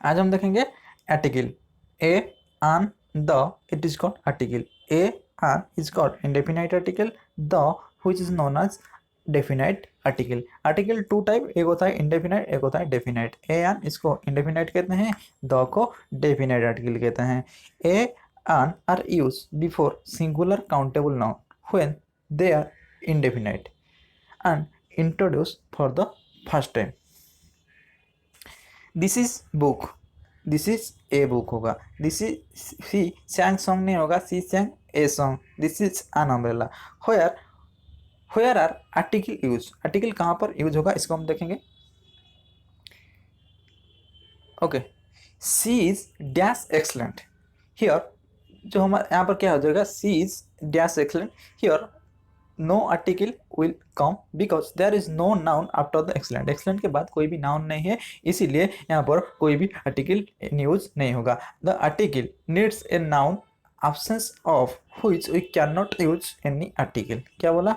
आज हम देखेंगे article a an the it is called article a an is called indefinite article the which is known as definite article. Article two type, एक होता है indefinite, एक होता है डेफिनाइट। ए एन इसको इंडेफिनाइट कहते हैं, द को डेफिनाइट आर्टिकल कहते हैं। A an are use before singular countable noun when they are indefinite and introduce for the first time. This is book, this is a book होगा। This is she sang song नहीं होगा, she sang a song. This is an umbrella. Where are article use, article कहाँ पर use होगा इसको हम देखेंगे। Okay, she is dash excellent. Here जो हमारे यहाँ पर क्या हो जाएगा, she is dash excellent. Here no article will come because there is no noun after the excellent. Excellent के बाद कोई भी नाउन नहीं है, इसीलिए यहाँ पर कोई भी आर्टिकल यूज नहीं होगा। The article needs a noun absence of which we cannot use any article। क्या बोला,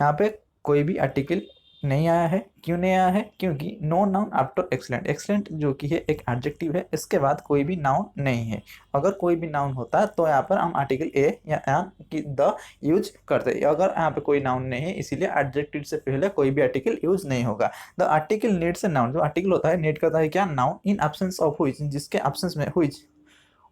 यहाँ पे कोई भी आर्टिकल नहीं आया है। क्यों नहीं आया है, क्योंकि no noun after excellent. Excellent जो कि है एक एडजेक्टिव है, इसके बाद कोई भी नाउन नहीं है। अगर कोई भी नाउन होता तो यहाँ पर हम आर्टिकल ए या एन की द यूज करते। अगर यहाँ पे कोई नाउन नहीं है, इसीलिए एडजेक्टिव से पहले कोई भी आर्टिकल यूज नहीं होगा। The article needs a noun, जो आर्टिकल होता है नीड करता है क्या, noun. In absence of which, जिसके एब्सेंस में which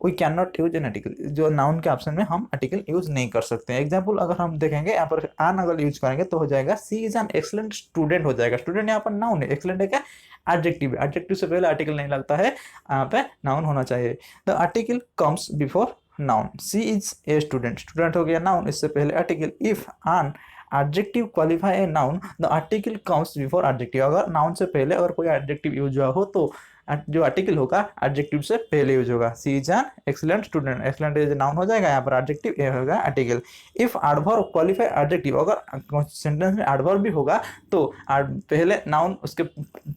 we can not use an article, जो नाउन के ऑप्शन में हम आर्टिकल यूज नहीं कर सकते हैं। एग्जाम्पल अगर हम देखेंगे, यहाँ पर एन अगर यूज करेंगे तो हो जाएगा she is an excellent student हो जाएगा। स्टूडेंट यहाँ पर नाउन है, एक्सलेंट है क्या, एडजेक्टिव है। एडजेक्टिव से पहले आर्टिकल नहीं लगता है, यहाँ पे नाउन होना चाहिए। The article comes before noun. She is a student, student हो गया नाउन, इससे पहले article. If an adjective qualify a noun the article comes before adjective. अगर नाउन से पहले अगर कोई एडजेक्टिव यूज हुआ हो तो जो आर्टिकल होगा एडजेक्टिव से पहले यूज होगा। She is an excellent student, excellent is noun हो जाएगा, यहाँ पर एडजेक्टिव ए होगा article. If adverb qualify adjective, अगर सेंटेंस में एडवर्ब भी होगा तो पहले नाउन, उसके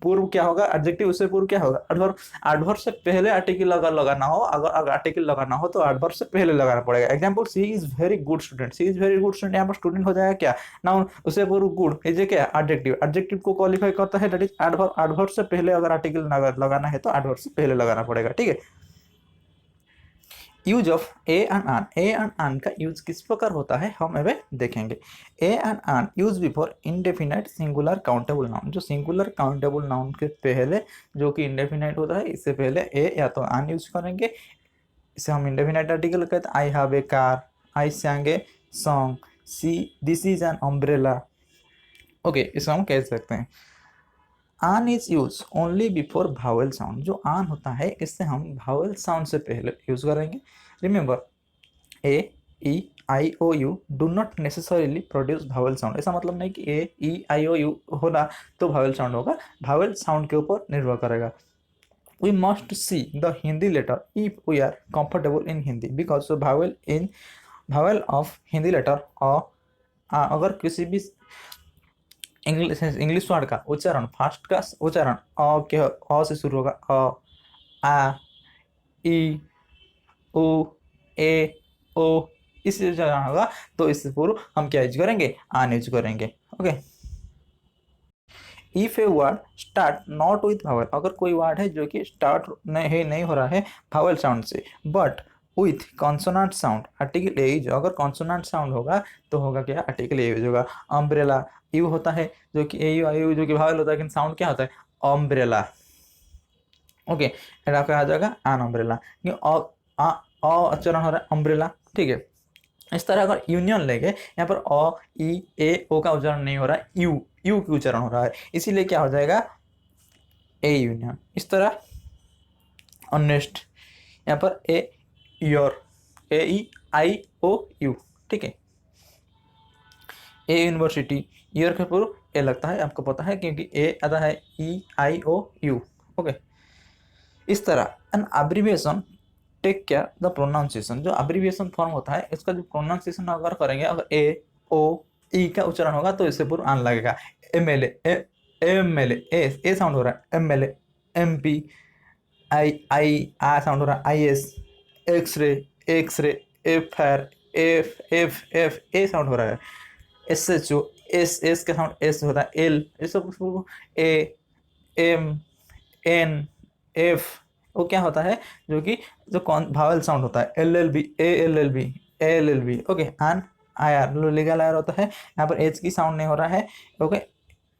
पूर्व क्या होगा एडजेक्टिव, उससे पूर्व क्या होगा एडवर्ब। एडवर्ब से पहले आर्टिकल अगर लगाना हो, अगर आर्टिकल लगाना हो तो एडवर्ब से पहले लगाना पड़ेगा। Example, she is very good student. She is very good student, यहाँ पर स्टूडेंट हो जाएगा क्या, नाउन, उससे पूर्व गुड इज क्या एडजेक्टिव। एडजेक्टिव को क्वालिफाई करता है दैट इज एडवर्ब। एडवर्ब से पहले अगर आर्टिकल लगाना है तो एडवर्ब से पहले लगाना पड़ेगा, ठीक है। यूज ऑफ ए एंड आन, ए एंड आन का यूज किस प्रकार होता है हम अभी देखेंगे। A and an use before indefinite singular countable noun. जो सिंगुलर काउंटेबल नाउन के पहले, जो कि इंडेफिनाइट होता है, इससे पहले ए या तो आन यूज करेंगे, इसे हम इंडेफिनाइट आर्टिकल कहते हैं। I have a car, I सैंग a song, see this is an umbrella. Okay, इसे हम कह सकते हैं। आन is use only before Bhawal sound. जो आन होता है इससे हम भावल साउंड से पहले यूज करेंगे। Remember, A E I O U do not necessarily produce vowel sound. ऐसा मतलब नहीं कि ए ई आई ओ यू होना तो भावल साउंड होगा, भावल साउंड के ऊपर निर्भर करेगा। We must see the Hindi letter if we are comfortable in Hindi because vowel of Hindi letter अगर किसी भी इंग्लिश वर्ड का उच्चारण, फास्ट का उच्चारण अ से शुरू होगा, अ आ ई उ ए ओ, इससे उच्चारण होगा तो इससे पूर्व हम क्या यूज करेंगे, आन यूज करेंगे। Okay, if a word start not with vowel, अगर कोई वर्ड है जो कि स्टार्ट नहीं हो रहा है भावल साउंड से, but with consonant sound, article a use. अगर कॉन्सोनेंट साउंड होगा तो होगा क्या, आर्टिकल ए यूज होगा। अम्ब्रेला यू होता है, जो कि ए यू आई यू जो कि भावल होता है, लेकिन साउंड क्या होता है, अम्ब्रेला। ओके, आ जाएगा एन अम्ब्रेला, उच्चारण हो रहा है अम्ब्रेला, ठीक है। इस तरह अगर यूनियन लेंगे, यहाँ पर अ ई ए ओ का उच्चारण नहीं हो रहा है, यू यू की उच्चारण हो रहा है, इसीलिए क्या हो जाएगा, ए यूनियन। इस तरह ऑनेस्ट, यहाँ पर ए your, A E I O you, ठीक है। ए यूनिवर्सिटी, ईयर के पूर्व ए लगता है, आपको पता है, क्योंकि ए आता है ई आई ओ यू। ओके, इस तरह an abbreviation take care the pronunciation. जो अब्रिविएशन फॉर्म होता है इसका जो प्रोनाउंसिएशन अगर करेंगे, अगर ए ओ ई का उच्चारण होगा तो इससे पूर्व आन लगेगा। M L M L A sound हो रहा है, M L M P I I आ साउंड हो रहा है, I S, X ray F R F F F A sound हो रहा है, एस एच ओ एस का साउंड एस होता है, एल, ये सब ए एम एन एफ, वो क्या होता है, जो कि जो कौन भावल साउंड होता है, L L B, A L L B, A L L B, okay. An Eyre legal आयर होता है, यहाँ पर एच की साउंड नहीं हो रहा है, ओके।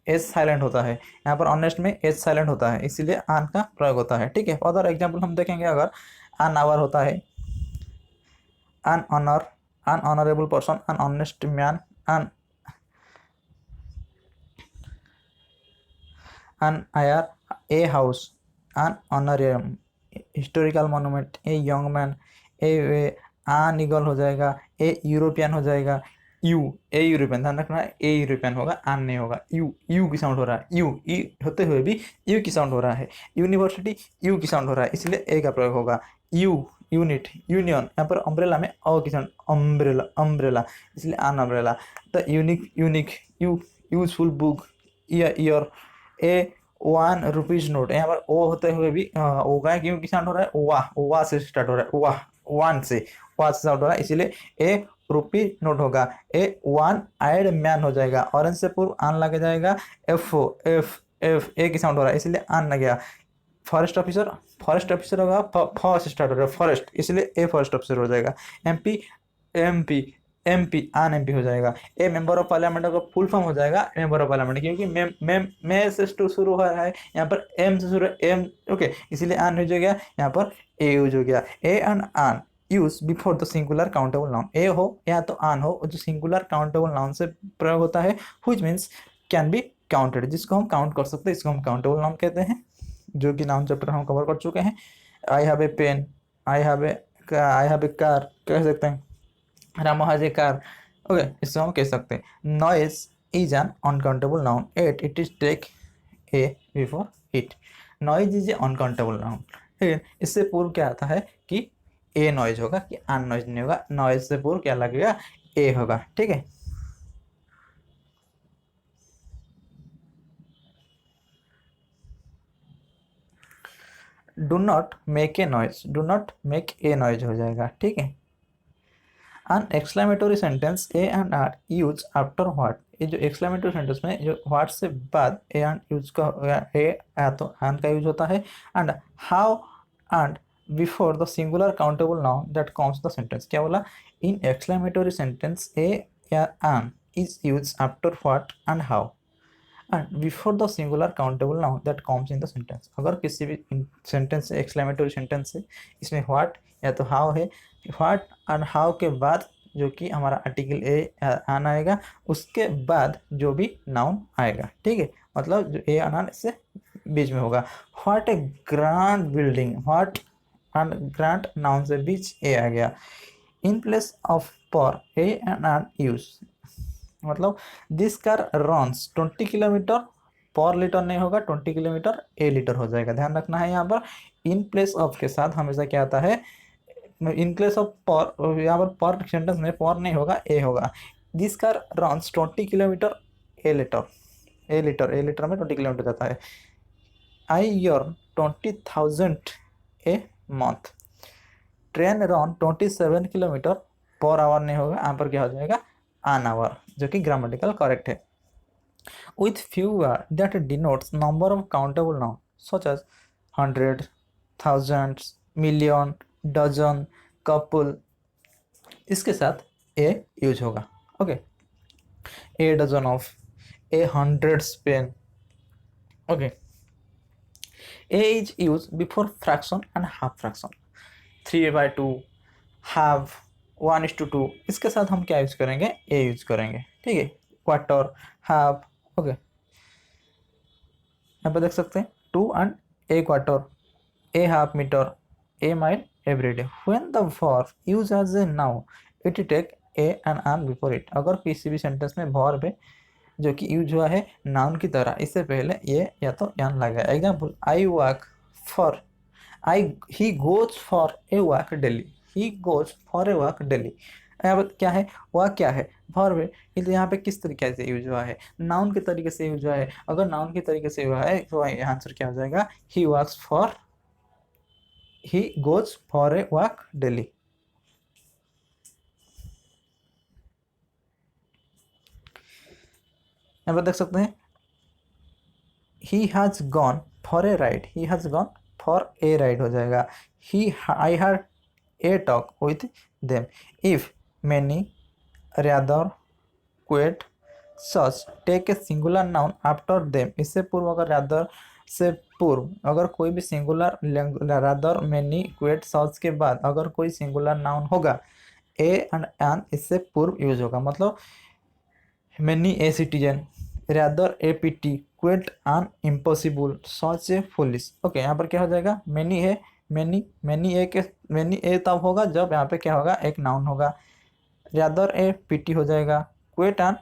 एस साइलेंट होता है, यहाँ पर ऑनेस्ट में एच साइलेंट होता है, इसीलिए आन का प्रयोग होता है, ठीक है। अदर एग्जाम्पल हम देखेंगे, अगर अन आवर होता है, an honour, an honourable person, an honest man, an an air, a house, an honorarium, historical monument, a young man, an eagle हो जाएगा, ए यूरोपियन हो जाएगा, यू, ए यूरोपियन, ध्यान रखना है, ए यूरोपियन होगा, आन नहीं होगा, यू, यू की साउंड हो रहा है, यू ई होते हुए भी यू की साउंड हो रहा है, यूनिवर्सिटी यू की साउंड हो रहा है, इसलिए ए का प्रयोग होगा, यू, यूनिट, यूनियन, यहाँ पर अम्ब्रेला में अ की साउंड, अम्ब्रेला, अम्ब्रेला, इसलिए an umbrella. The unique, unique, U, useful book, year, a one rupees note, यहाँ पर ओ होते हुए भी ओ का क्यों की साउंड हो रहा है, वाह, वाह से स्टार्ट हो रहा है, वाह, वन से, वाह से साउंड हो रहा है, इसीलिए ए रुपी नोट होगा, ए वन आइड मैन हो जाएगा, ऑरेंज से पूर्व आन लग जाएगा, F O, F, F A की साउंड हो रहा है, इसलिए आन लग गया। फॉरेस्ट ऑफिसर, फॉरेस्ट ऑफिसर होगा, फ से स्टार्ट हो रहा है, फॉरेस्ट, इसलिए ए फॉरेस्ट ऑफिसर हो जाएगा। एमपी, एमपी, एमपी आन एमपी हो जाएगा। ए मेंबर ऑफ पार्लियामेंट का फुल फॉर्म हो जाएगा मेंबर ऑफ पार्लियामेंट, क्योंकि मे से शुरू हो रहा है, यहाँ पर एम से शुरू, एम, ओके, इसीलिए आन हो जाएगा, यहाँ पर ए यूज हो गया। A and an use before the singular countable noun, a हो या तो आन हो, जो सिंगुलर काउंटेबल नाउन से प्रयोग होता है, which means can be counted, जिसको हम काउंट कर सकते हैं, इसको हम काउंटेबल नाउन कहते हैं, जो कि नाउन चैप्टर हम कवर कर चुके हैं। I have a pen, I have a, I have a car कह सकते हैं, Rama has a car, okay, इसको हम कह सकते हैं। Noise is an uncountable noun, at it is take a before it, noise is a uncountable noun, ठीक है। इससे पूर्व क्या आता है कि ए नॉइज होगा, कि अन नॉइज नहीं होगा, नॉइज से पूर्व क्या लगेगा, ए होगा, ठीक है। Do not make a noise, do not make a noise हो जाएगा, ठीक है। An exclamatory sentence A and are use after what, ये जो एक्सक्लेमेटरी सेंटेंस में जो व्हाट से बाद ए एंड यूज का, ए या तो एंड का यूज होता है, and how and before the singular countable noun that comes the sentence, क्या बोला, इन एक्सक्लेमेटरी सेंटेंस ए या and is use after what and how and before the singular countable noun that comes in the sentence. अगर किसी भी sentence से, exclamatory sentence है, इसमें what या तो हाउ है, व्हाट एंड हाउ के बाद जो कि हमारा आर्टिकल ए आन आएगा, उसके बाद जो भी नाउन आएगा, ठीक है, मतलब जो ए आन से बीच में होगा। What A grand building, what and grand noun से बीच ए आ गया। इन प्लेस ऑफ पर ए एंड यूज, मतलब दिस कार रन्स 20 किलोमीटर पर लीटर नहीं होगा, 20 किलोमीटर ए लीटर हो जाएगा, ध्यान रखना है। यहाँ पर इन प्लेस ऑफ के साथ हमेशा क्या आता है, इन प्लेस ऑफ पर, यहाँ पर सेंटेंस में पर नहीं होगा, ए होगा। This car runs 20 kilometre A litre, A litre, A litre में 20 किलोमीटर जाता है। I your 20,000 a month, train run 27 kilometre per hour नहीं होगा, यहाँ पर क्या हो जाएगा, an hour, जो कि ग्रामेटिकल करेक्ट है। With fewer that denotes number of countable noun such as hundred, thousands, million, dozen, couple, इसके साथ a यूज होगा, okay. A dozen of, a hundred pen, okay. A is used before fraction and half fraction, 3/2, half, 1:2, इसके साथ हम क्या use करेंगे, ए use करेंगे, ठीक है। क्वार्टर, हाफ, ओके, यहाँ पे देख सकते हैं 2 and a quarter, a half metre, a mile every day. When the verb use as a noun it take a and an before it, अगर किसी भी सेंटेंस में वर्ब है जो कि यूज हुआ है नाउन की तरह, इससे पहले ये या तो एन लगा। Example, I walk for, I, he goes for a walk daily, he goes for a walk daily. यहाँ पर क्या है, वह क्या है, वर्ब है, तो यहाँ पे किस तरीके से यूज हुआ है, नाउन के तरीके से यूज हुआ है। अगर नाउन के तरीके से हुआ है तो आंसर क्या हो जाएगा, he works for, he goes for a walk daily. यहाँ पर देख सकते हैं, he has gone for a ride, he has gone for a ride हो जाएगा। He I heard a talk with them. If many rather quite such take a singular noun after them. इससे पूर्व अगर रादर से पूर्व अगर कोई भी singular rather many quite such के बाद अगर कोई सिंगुलर नाउन होगा ए एंड एन इससे पूर्व यूज होगा। मतलब many a citizen rather a pity quite an impossible such a foolish. Okay, यहाँ पर क्या हो जाएगा, मैनी है, मैनी ए तब होगा जब यहाँ पे क्या होगा, एक नाउन होगा। रादर ए पीटी हो जाएगा। क्वेट एन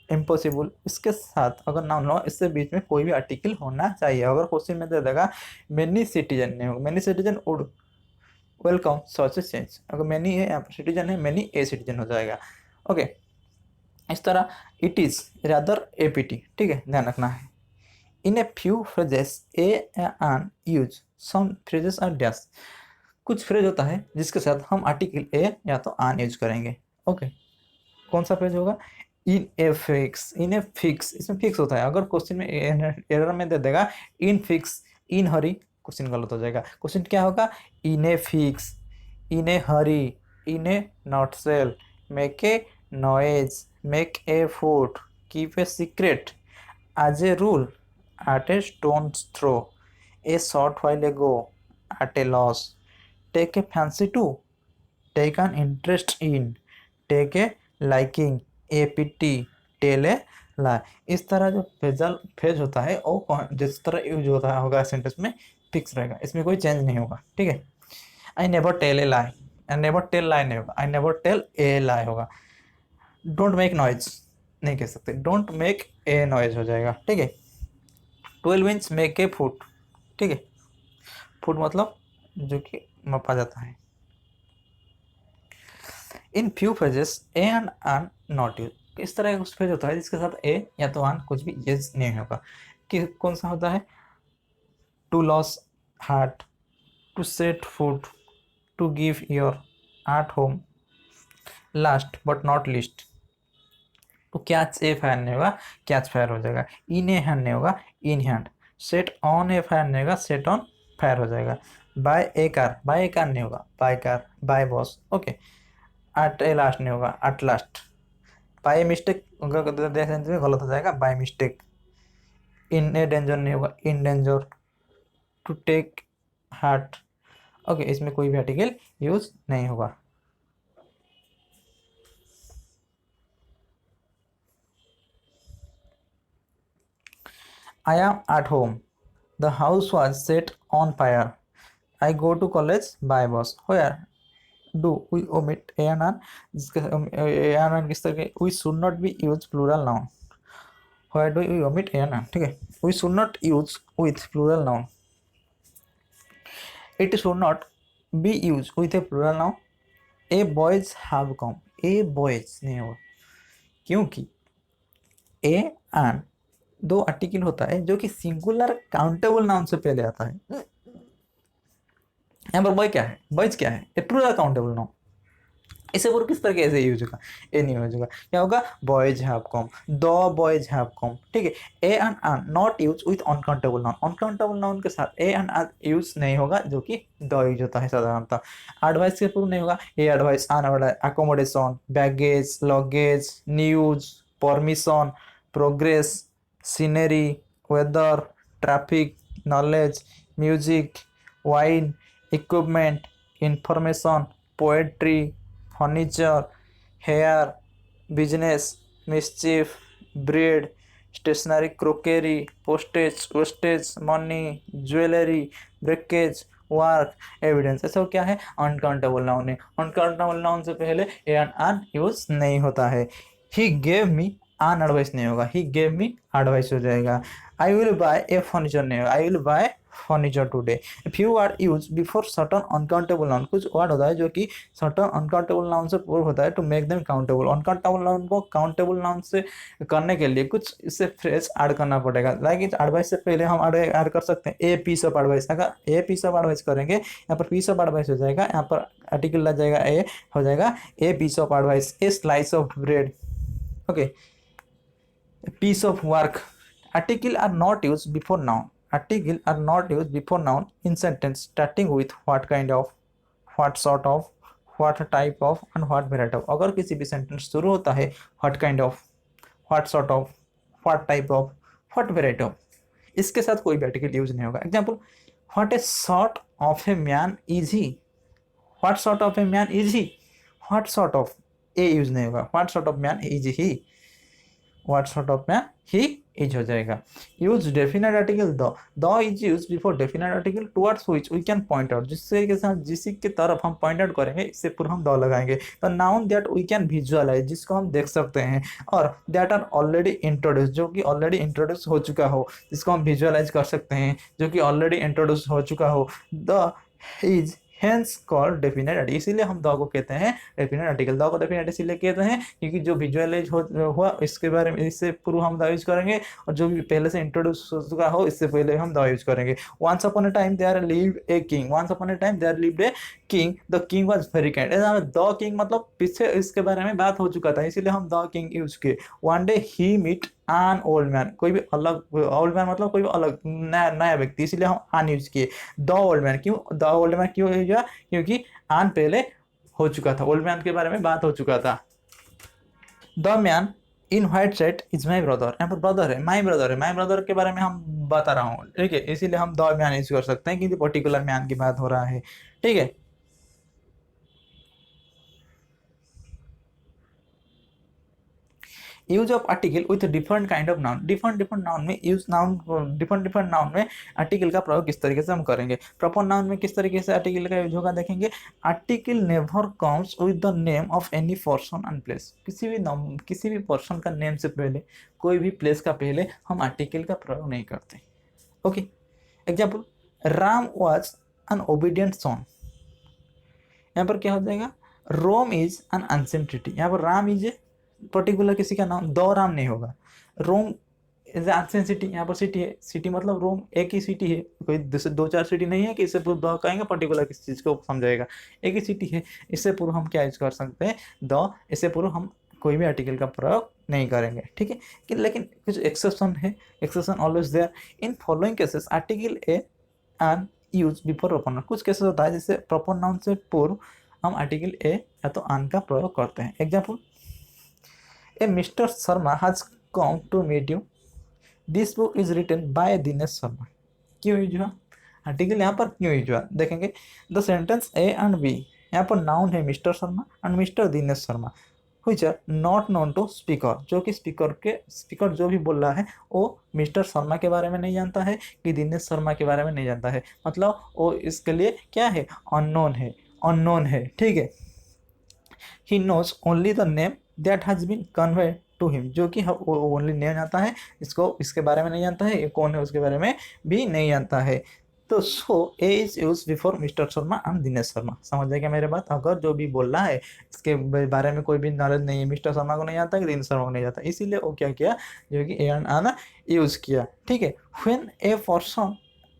इम्पॉसिबल इसके साथ अगर नाउन हो इससे बीच में कोई भी आर्टिकल होना चाहिए। अगर क्वेश्चन में दे देगा मैनी सिटीजन नहीं होगा, many citizen would welcome such A change. अगर मैनी है यहाँ पर सिटीजन है, मैनी ए सिटीजन हो जाएगा। ओके, इस तरह it is rather a pity, ठीक है, ध्यान रखना है। In a few phrases a an use some phrases are dash. कुछ फ्रेज होता है जिसके साथ हम आर्टिकल ए या तो आन यूज करेंगे। ओके, कौन सा फ्रेज होगा, in a fix. In a fix इसमें फिक्स होता है। अगर क्वेश्चन में एरर में दे देगा in fix, in Hari, question गलत हो जाएगा। क्वेश्चन क्या होगा, in a fix, in a hurry, in a nutshell, make a noise, make a fool, keep a secret, as a rule, at a stone's throw, a short while ago, at a loss, take a fancy to, take an interest in, take a liking, a pity, tell a lie। इस तरह जो phase होता है वो जिस तरह use होता होगा सेंटेंस में फिक्स रहेगा, इसमें कोई चेंज नहीं होगा, ठीक है। I never tell a lie, I never tell lie नहीं होगा, आई नेवर टेल ए लाई होगा। डोंट मेक नॉइज नहीं कह सकते, डोंट मेक ए नॉइज हो जाएगा, ठीक है। 12 इंच मेक ए फुट, ठीक है, फुट मतलब जो कि मपा जाता है। In few phrases A and आन नॉट यूज। इस तरह का कुछ फ्रेज होता है जिसके साथ ए या तो आन कुछ भी यूज नहीं होगा। कि कौन सा होता है, to lose heart, to set food, to give your at home, last but not least. तो कैच ए फायर नहीं होगा, कैच फायर हो जाएगा। इन ए हैंड नहीं होगा, in hand. Set on a fire नहीं होगा, सेट ऑन फायर हो जाएगा। By a car, by a car नहीं होगा, by car, by bus. Okay, at a last नहीं होगा, एट लास्ट। बाय मिस्टेक गलत हो जाएगा, by mistake. In a danger नहीं होगा, in danger. To take heart. Okay, इसमें कोई भी आर्टिकल यूज नहीं होगा। I am at home. The house was set on fire. I go to college by bus. Where do we omit a and an? किस तरह के, we should not be use plural noun. Where do we omit a and an? ठीक है, we should not use with plural noun. It should not be used with a plural noun. A boys have come. A boys नहीं होगा क्योंकि a and दो article होता है जो कि सिंगुलर काउंटेबल नाउन से पहले आता है। यहाँ पर बॉय क्या है, बॉयज क्या है, ए प्लूरल काउंटेबल नाउन। इसे पूरा किस तरह से यूज होगा, ए नहीं यूज होगा। क्या होगा, boys have come, the boys have come, ठीक है। ए एंड आन not use with uncountable noun. Uncountable noun के साथ ए एंड आन यूज नहीं होगा जो कि द यूज होता है साधारणतः। एडवाइस के पूर्व नहीं होगा, a advice, an accommodation, baggage, luggage, news, permission, progress, scenery, weather, traffic, knowledge, music, wine, equipment, information, poetry, furniture, hair, business, mischief, bread, stationery, crockery, postage, wastage, money, jewellery, breakage, work, evidence. ऐसा क्या है, uncountable noun है। Uncountable noun से पहले ए and an use नहीं होता है। He gave me आन एडवाइस नहीं होगा, ही गेव मी एडवाइस हो जाएगा। I will buy A furniture नहीं होगा, I will buy furniture today. Few word use before certain uncountable noun. कुछ वर्ड होता है जो कि सर्टन अनकाउंटेबल नाउन से पूर्व होता है to make them countable. Uncountable noun को काउंटेबल नाउन से करने के लिए कुछ इससे फ्रेज ऐड करना पड़ेगा। लाइक इस एडवाइस से पहले हम ऐड कर सकते हैं ए पीस ऑफ एडवाइस। अगर ए पीस ऑफ एडवाइस करेंगे यहाँ पर पीस ऑफ एडवाइस हो जाएगा, यहाँ पर आर्टिकल लग जाएगा ए, हो जाएगा a piece of advice. A slice of bread, okay. piece of work, article are not used before noun। article are not used before noun in sentence starting with what kind of, what sort of, what type of and what variety of। अगर किसी भी sentence शुरू होता है what kind of, what sort of, what type of, what variety of, इसके साथ कोई भी आर्टिकल यूज नहीं होगा। Example, what a sort of a man is he, what sort of a man is he, what sort of, A use नहीं होगा, what sort of man is he, what sort of man he is हो जाएगा। Use definite article the is use before definite article towards which we can point out, जिस तरीके से हम जिस की तरफ हम पॉइंट आउट करेंगे इससे पूर्व हम द लगाएंगे। तो noun that we can visualise, जिसको हम देख सकते हैं, और दैट आर ऑलरेडी इंट्रोड्यूस, जो कि ऑलरेडी इंट्रोड्यूस हो चुका हो, जिसको हम विजुअलाइज कर सकते हैं, जो कि ऑलरेडी इंट्रोड्यूस हो चुका हो। The is hence called definite article, इसीलिए हम द को कहते हैं डेफिनेट आर्टिकल। द को डेफिनेट इसीलिए कहते हैं क्योंकि जो विजुअलाइज हुआ इसके बारे में, इससे पूर्व हम द यूज करेंगे, और जो भी पहले से इंट्रोड्यूस हो चुका हो इससे पहले हम द यूज करेंगे। Once upon a time there lived a king, once upon a time there lived a king, the king was very kind. The king मतलब पीछे इसके बारे में बात हो चुका था, इसीलिए हम द किंग यूज किए। One day he meet an old man, कोई भी अलग, ओल्ड मैन मतलब कोई भी अलग नया नया व्यक्ति, इसीलिए हम आन यूज किए। द ओल्ड मैन, क्यों द ओल्ड मैन क्यों यूज हुआ, क्योंकि आन पहले हो चुका था, ओल्ड मैन के बारे में बात हो चुका था। The man in white shirt is my brother, यहाँ पर ब्रदर है, माई ब्रदर है, माई ब्रदर के बारे में हम बता रहा हूँ, ठीक है, इसीलिए हम द मैन यूज कर सकते हैं क्योंकि पर्टिकुलर मैन की बात हो रहा है, ठीक है। Use of article with different kind of noun, different noun में यूज, नाउन डिफरेंट नाउन में आर्टिकल का प्रयोग किस तरीके से हम करेंगे। प्रॉपर नाउन में किस तरीके से आर्टिकल का यूज होगा देखेंगे। Article never comes with the name of any person and place, किसी भी पर्सन का नेम से पहले, कोई भी प्लेस का पहले हम आर्टिकल का प्रयोग नहीं करते। Okay, example, Ram was an obedient son, यहाँ पर क्या हो जाएगा, Rome is an ancient city, यहाँ पर राम इज पर्टिकुलर किसी का नाम, दो राम नहीं होगा। रोम इज एंशिएंट सिटी, यहाँ पर सिटी है, सिटी मतलब रोम एक ही सिटी है, कोई दो चार सिटी नहीं है कि इससे पूर्व दो कहेंगे पर्टिकुलर किसी चीज़ को समझाएगा, एक ही सिटी है। इससे पूर्व हम क्या यूज कर सकते हैं, द, इससे पूर्व हम कोई भी आर्टिकल का प्रयोग नहीं करेंगे, ठीक है। कि लेकिन कुछ एक्सेप्शन है, exception always there in following cases, article a and use before proper noun. कुछ केसेस होता है जिससे प्रॉपर नाउन से पूर्व हम आर्टिकल ए या तो आन का प्रयोग करते हैं। Example, a mister Sharma has come to meet you, this book is written by Dinesh Sharma. क्यों यूज हुआ आर्टिकल, यहाँ पर क्यों यूज हुआ देखेंगे। The sentence A and B, यहाँ पर नाउन है mister Sharma and mister Dinesh Sharma, which are not known to speaker, जो कि स्पीकर जो भी बोल रहा है वो मिस्टर शर्मा के बारे में नहीं जानता है कि दिनेश शर्मा के बारे में नहीं जानता है, मतलब वो इसके लिए क्या है, अननोन है, ठीक है। He knows only the name that has been conveyed to him, जो कि वो ओनली नेम जानता है, इसको इसके बारे में नहीं जानता है, ये कौन है उसके बारे में भी नहीं जानता है। तो so a is use before mister Sharma and Dinesh Sharma. समझ जाए क्या मेरे बात, अगर जो भी बोल रहा है इसके बारे में कोई भी नॉलेज नहीं है, मिस्टर शर्मा को नहीं जानता कि दिनेश शर्मा को नहीं जानता, इसीलिए वो क्या किया, जो कि ए एंड आना यूज किया, ठीक है। व्हेन ए पर्सन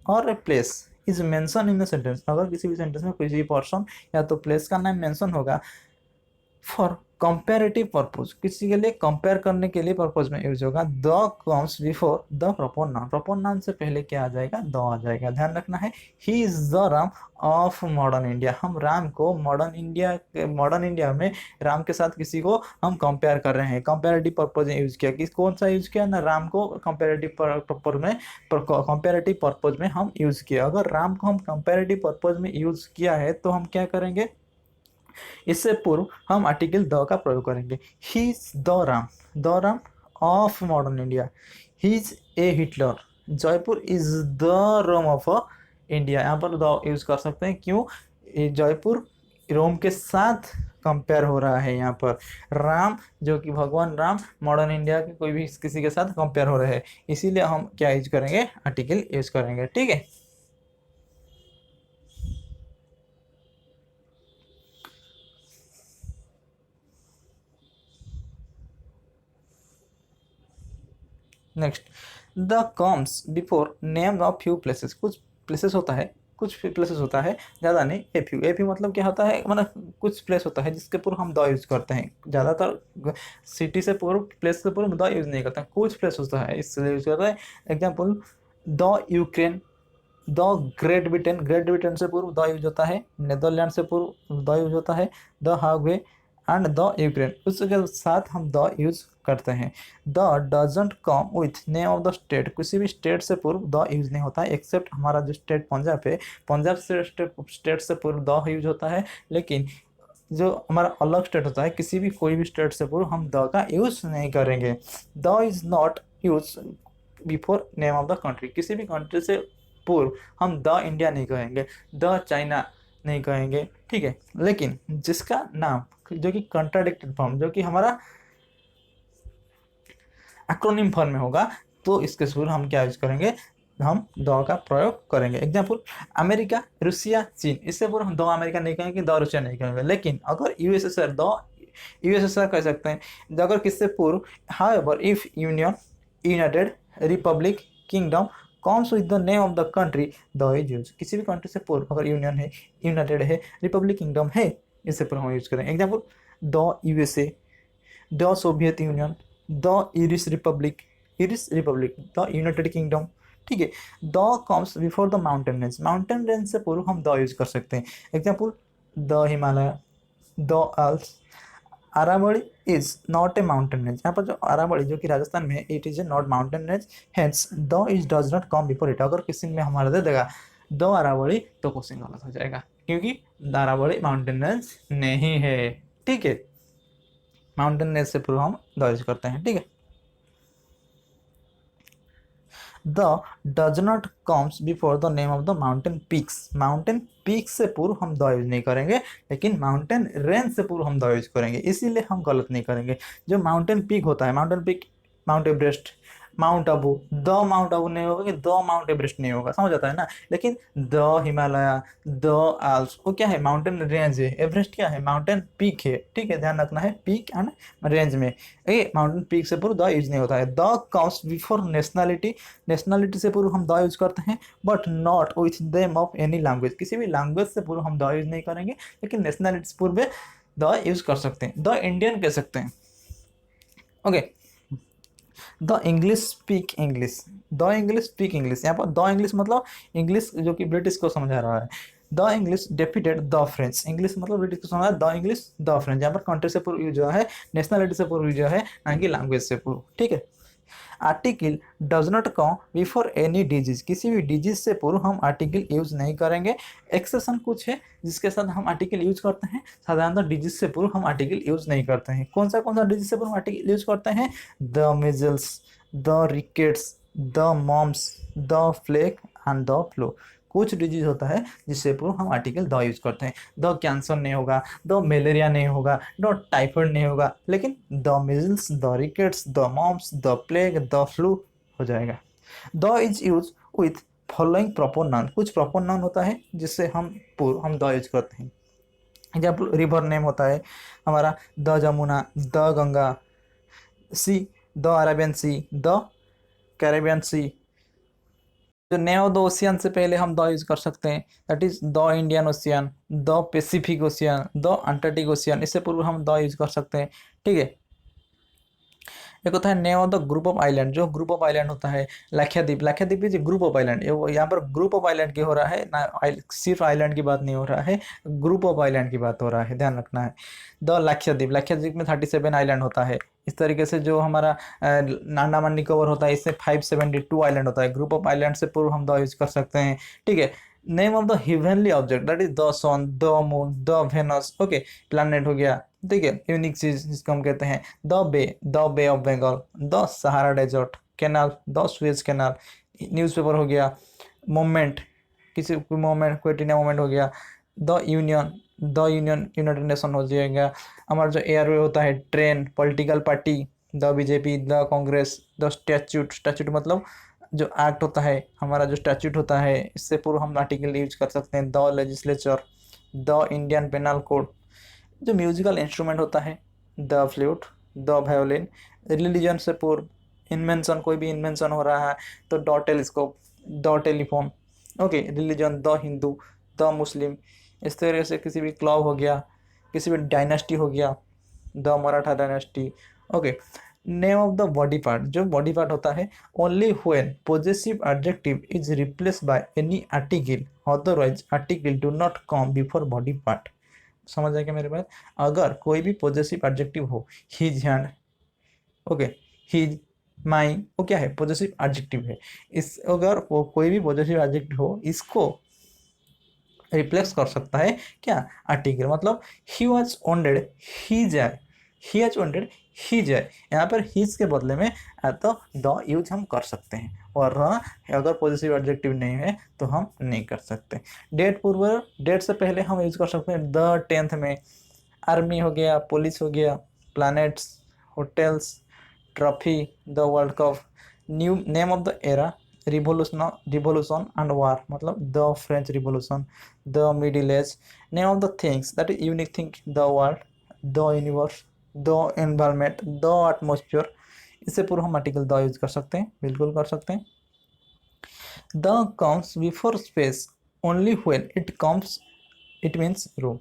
और a place is mention in the sentence, अगर किसी भी सेंटेंस में किसी पर्सन या तो प्लेस का नाम मेंशन होगा फॉर कंपेरेटिव पर्पज, किसी के लिए कंपेयर करने के लिए पर्पज में यूज होगा, the comes before the proper noun, proper noun से पहले क्या आ जाएगा, द आ जाएगा। ध्यान रखना है, ही is the Ram of modern India, हम राम को मॉडर्न इंडिया में राम के साथ किसी को हम कंपेयर कर रहे हैं, कंपेरेटिव पर्पज में यूज किया। किस कौन सा यूज किया ना, राम को कंपेरेटिव पर्पज में हम यूज किया। अगर राम को हम कंपेरेटिव पर्पज में यूज किया है तो हम क्या करेंगे, इससे पूर्व हम आर्टिकल द का प्रयोग करेंगे। He is the Ram of modern India, he is a Hitler, Jaipur is the Rome of India, यहाँ पर द यूज कर सकते हैं, क्यों, जयपुर रोम के साथ कंपेयर हो रहा है, यहाँ पर राम जो कि भगवान राम मॉडर्न इंडिया के कोई भी किसी के साथ कंपेयर हो रहे हैं, इसीलिए हम क्या यूज करेंगे, आर्टिकल यूज करेंगे, ठीक है। Next, the comes before name of few places, कुछ प्लेसेस होता है, ज़्यादा नहीं, ए फ्यू मतलब क्या होता है, मतलब कुछ प्लेस होता है जिसके पूर्व हम द यूज करते हैं, ज़्यादातर सिटी से पूर्व, प्लेस से पूर्व द यूज नहीं करते हैं, कुछ प्लेस होता है इसलिए यूज करता है। Example, the Ukraine, the great Britain, great Britain से पूर्व द यूज होता है, नेदरलैंड से पूर्व द यूज होता है, द हावे एंड द यूक्रेन, उसके साथ हम द यूज करते हैं। The doesn't come with name of the state, किसी भी स्टेट से पूर्व द यूज नहीं होता है, एक्सेप्ट हमारा जो स्टेट पंजाब है, पंजाब से स्टेट से पूर्व द यूज होता है, लेकिन जो हमारा अलग स्टेट होता है, किसी भी कोई भी स्टेट से पूर्व हम द का यूज नहीं करेंगे। The is not use before name of the country, किसी भी कंट्री से पूर्व हम द इंडिया नहीं कहेंगे, द चाइना नहीं कहेंगे, ठीक है। लेकिन जिसका नाम जो कि कंट्राडिक्टेड फॉर्म, जो कि हमारा एक्रोनिम फॉर्म में होगा, तो इसके पूर्व हम क्या यूज करेंगे, हम द का प्रयोग करेंगे। एग्जाम्पल अमेरिका, रूसिया, चीन, इससे पूर्व हम द अमेरिका नहीं कहेंगे, द रूसिया नहीं कहेंगे। लेकिन अगर यूएसएसआर, द यूएसएसआर कह सकते हैं अगर किससे पूर्व। However if union, United Republic, kingdom comes with the name of the country, the is use, किसी भी कंट्री से पूर्व अगर यूनियन है, यूनाइटेड है, रिपब्लिक, किंगडम है, इससे पूर्व हम यूज करेंगे। Example the USA, the Soviet Union, the Irish republic, the United Kingdom, ठीक है। The comes before the mountain range, mountain range से पूर्व हम द यूज कर सकते हैं। Example the Himalaya, the Alps. Aravalli is not a mountain range, यहाँ पर जो अरावली जो कि राजस्थान में है, it is a not mountain range, hence the is does not come before it. अगर किसी में हमारा दे देगा द अरावली तो क्वेश्चन गलत हो जाएगा, क्योंकि द अरावली माउंटेन रेंज नहीं है, ठीक है। माउंटेन रेंज से पूर्व हम द यूज करते हैं, ठीक है। The does not comes before the name of the mountain peaks, mountain peak से पूर्व हम द यूज नहीं करेंगे, लेकिन माउंटेन रेंज से पूर्व हम द यूज करेंगे, इसीलिए हम गलत नहीं करेंगे। जो माउंटेन पीक होता है, mountain peak, mount Everest, mount Abu, the mount Abu नहीं होगा कि द माउंट एवरेस्ट नहीं होगा, समझ आता है ना। लेकिन द हिमालय, द आल्प्स, वो क्या है, माउंटेन रेंज है। एवरेस्ट क्या है, माउंटेन पीक है, ठीक है, ध्यान रखना है, पीक एंड रेंज में। ये माउंटेन पीक से पूर्व द यूज नहीं होता है। The comes before nationality, nationality से पूर्व हम द यूज करते हैं, but not with them of any language, किसी भी लैंग्वेज से पूर्व हम द यूज नहीं करेंगे, लेकिन नेशनलिटी से पूर्व द यूज कर सकते हैं। द इंडियन कह सकते हैं, okay. The English speak English, the English speak English, यहाँ पर द इंग्लिश मतलब इंग्लिश जो कि ब्रिटिश को समझा रहा है। The English defeated the French, English मतलब ब्रिटिश को समझा, द इंग्लिश द फ्रेंच, यहाँ पर कंट्री से पूर्व यूज हुआ है, नेशनलिटी से पूर्व यूज हुआ है, ना कि लैंग्वेज से पूर्व, ठीक है। Article does not come before any disease, किसी भी डिजीज से पूर्व हम आर्टिकल यूज नहीं करेंगे। एक्सेप्शन कुछ है जिसके साथ हम आर्टिकल यूज करते हैं, साधारणतः डिजीज से पूर्व हम आर्टिकल यूज नहीं करते हैं। कौन सा डिजीज से पूर्व आर्टिकल यूज करते हैं, the measles, the rickets, the mumps, the plague and the flu, कुछ डिजीज होता है जिससे पूर्व हम आर्टिकल द यूज करते हैं। द कैंसर नहीं होगा, द मलेरिया नहीं होगा, द टाइफाइड नहीं होगा, लेकिन the measles, the rickets, the mumps, the plague, the flu हो जाएगा। The is use with following proper noun, कुछ प्रॉपर नाउन होता है जिससे हम पूर्व हम द यूज करते हैं। एग्जाम्पल रिवर नेम होता है हमारा, the Jamuna, the Ganga, sea, the Arabian sea, the Caribbean sea. जो नेम ऑफ द ओशियन से पहले हम द यूज कर सकते हैं, that is the Indian ocean, the Pacific ocean, the Antarctic ocean, इससे पूर्व हम द यूज कर सकते हैं, ठीक है। एक होता है name of the group of island, जो ग्रुप ऑफ आइलैंड होता है, Lakshadweep, Lakshadweep is group of island, यहाँ पर ग्रुप ऑफ आइलैंड की हो रहा है ना, सिर्फ आइलैंड की बात नहीं हो रहा है, ग्रुप ऑफ आइलैंड की बात हो रहा है, ध्यान रखना है। द लाक्षाद्वीप, लाक्षाद्वीप में 37 आइलैंड होता है। इस तरीके से जो हमारा अंडमान निकोबार होता है, इससे 572 आइलैंड होता है। ग्रुप ऑफ आइलैंड से पूर्व हम द यूज कर सकते हैं, ठीक है। Name of the heavenly object, that is the sun, the moon, the Venus, okay, planet हो गया, ठीक है। यूनिक चीज जिसको हम कहते हैं, the Bay of Bengal, the Sahara desert, canal, the Suez canal, newspaper हो गया, मोमेंट, किसी कोई मोमेंट, क्वेटिना मोमेंट हो गया, the union, the union United nation हो जाएगा। हमारा जो एयरवे होता है, train, political party, the BJP, the Congress, the statute, statute मतलब जो एक्ट होता है, हमारा जो स्टैच्यूट होता है, इससे पूर्व हम आर्टिकल यूज कर सकते हैं। The legislature, the Indian Penal Code. जो म्यूजिकल इंस्ट्रूमेंट होता है, the flute, the violin. Religion से पूर्व इन्वेंशन, कोई भी इन्वेंशन हो रहा है तो the telescope, the telephone, okay. Religion, the Hindu, the Muslim. इस तरह से किसी भी क्लब हो गया, किसी भी डायनेस्टी हो गया, the Maratha dynasty, okay. Name of the body part, जो बॉडी पार्ट होता है, only when possessive adjective is replace by any article, otherwise article do not come before body part. समझ आएगा मेरे बात? अगर कोई भी पॉजेसिव एडजेक्टिव हो, हिज हैंड, ओके, हिज, माई, वो क्या है? पॉजेसिव एडजेक्टिव है। इस अगर वो कोई भी पॉजेसिव एडजेक्टिव हो, इसको रिप्लेस कर सकता है क्या? आर्टिकल। मतलब ही वॉज वॉन्टेड, ही जाए, ही हैज वॉन्टेड, ही जाए। यहाँ पर हिज के बदले में तो द यूज हम कर सकते हैं, और अगर पॉजिटिव एडजेक्टिव नहीं है तो हम नहीं कर सकते। डेट पूर्व, डेट से पहले हम यूज कर सकते हैं द टेंथ में। आर्मी हो गया, पुलिस हो गया, planets, hotels, trophy, the world cup, new name of the era, revolution and war, मतलब the French revolution, the middle age, name of the things that is unique thing, the world, the universe, the environment, the atmosphere. इससे पूर्व हम article the use कर सकते हैं, बिल्कुल कर सकते हैं। The comes before space only when it comes, it means room.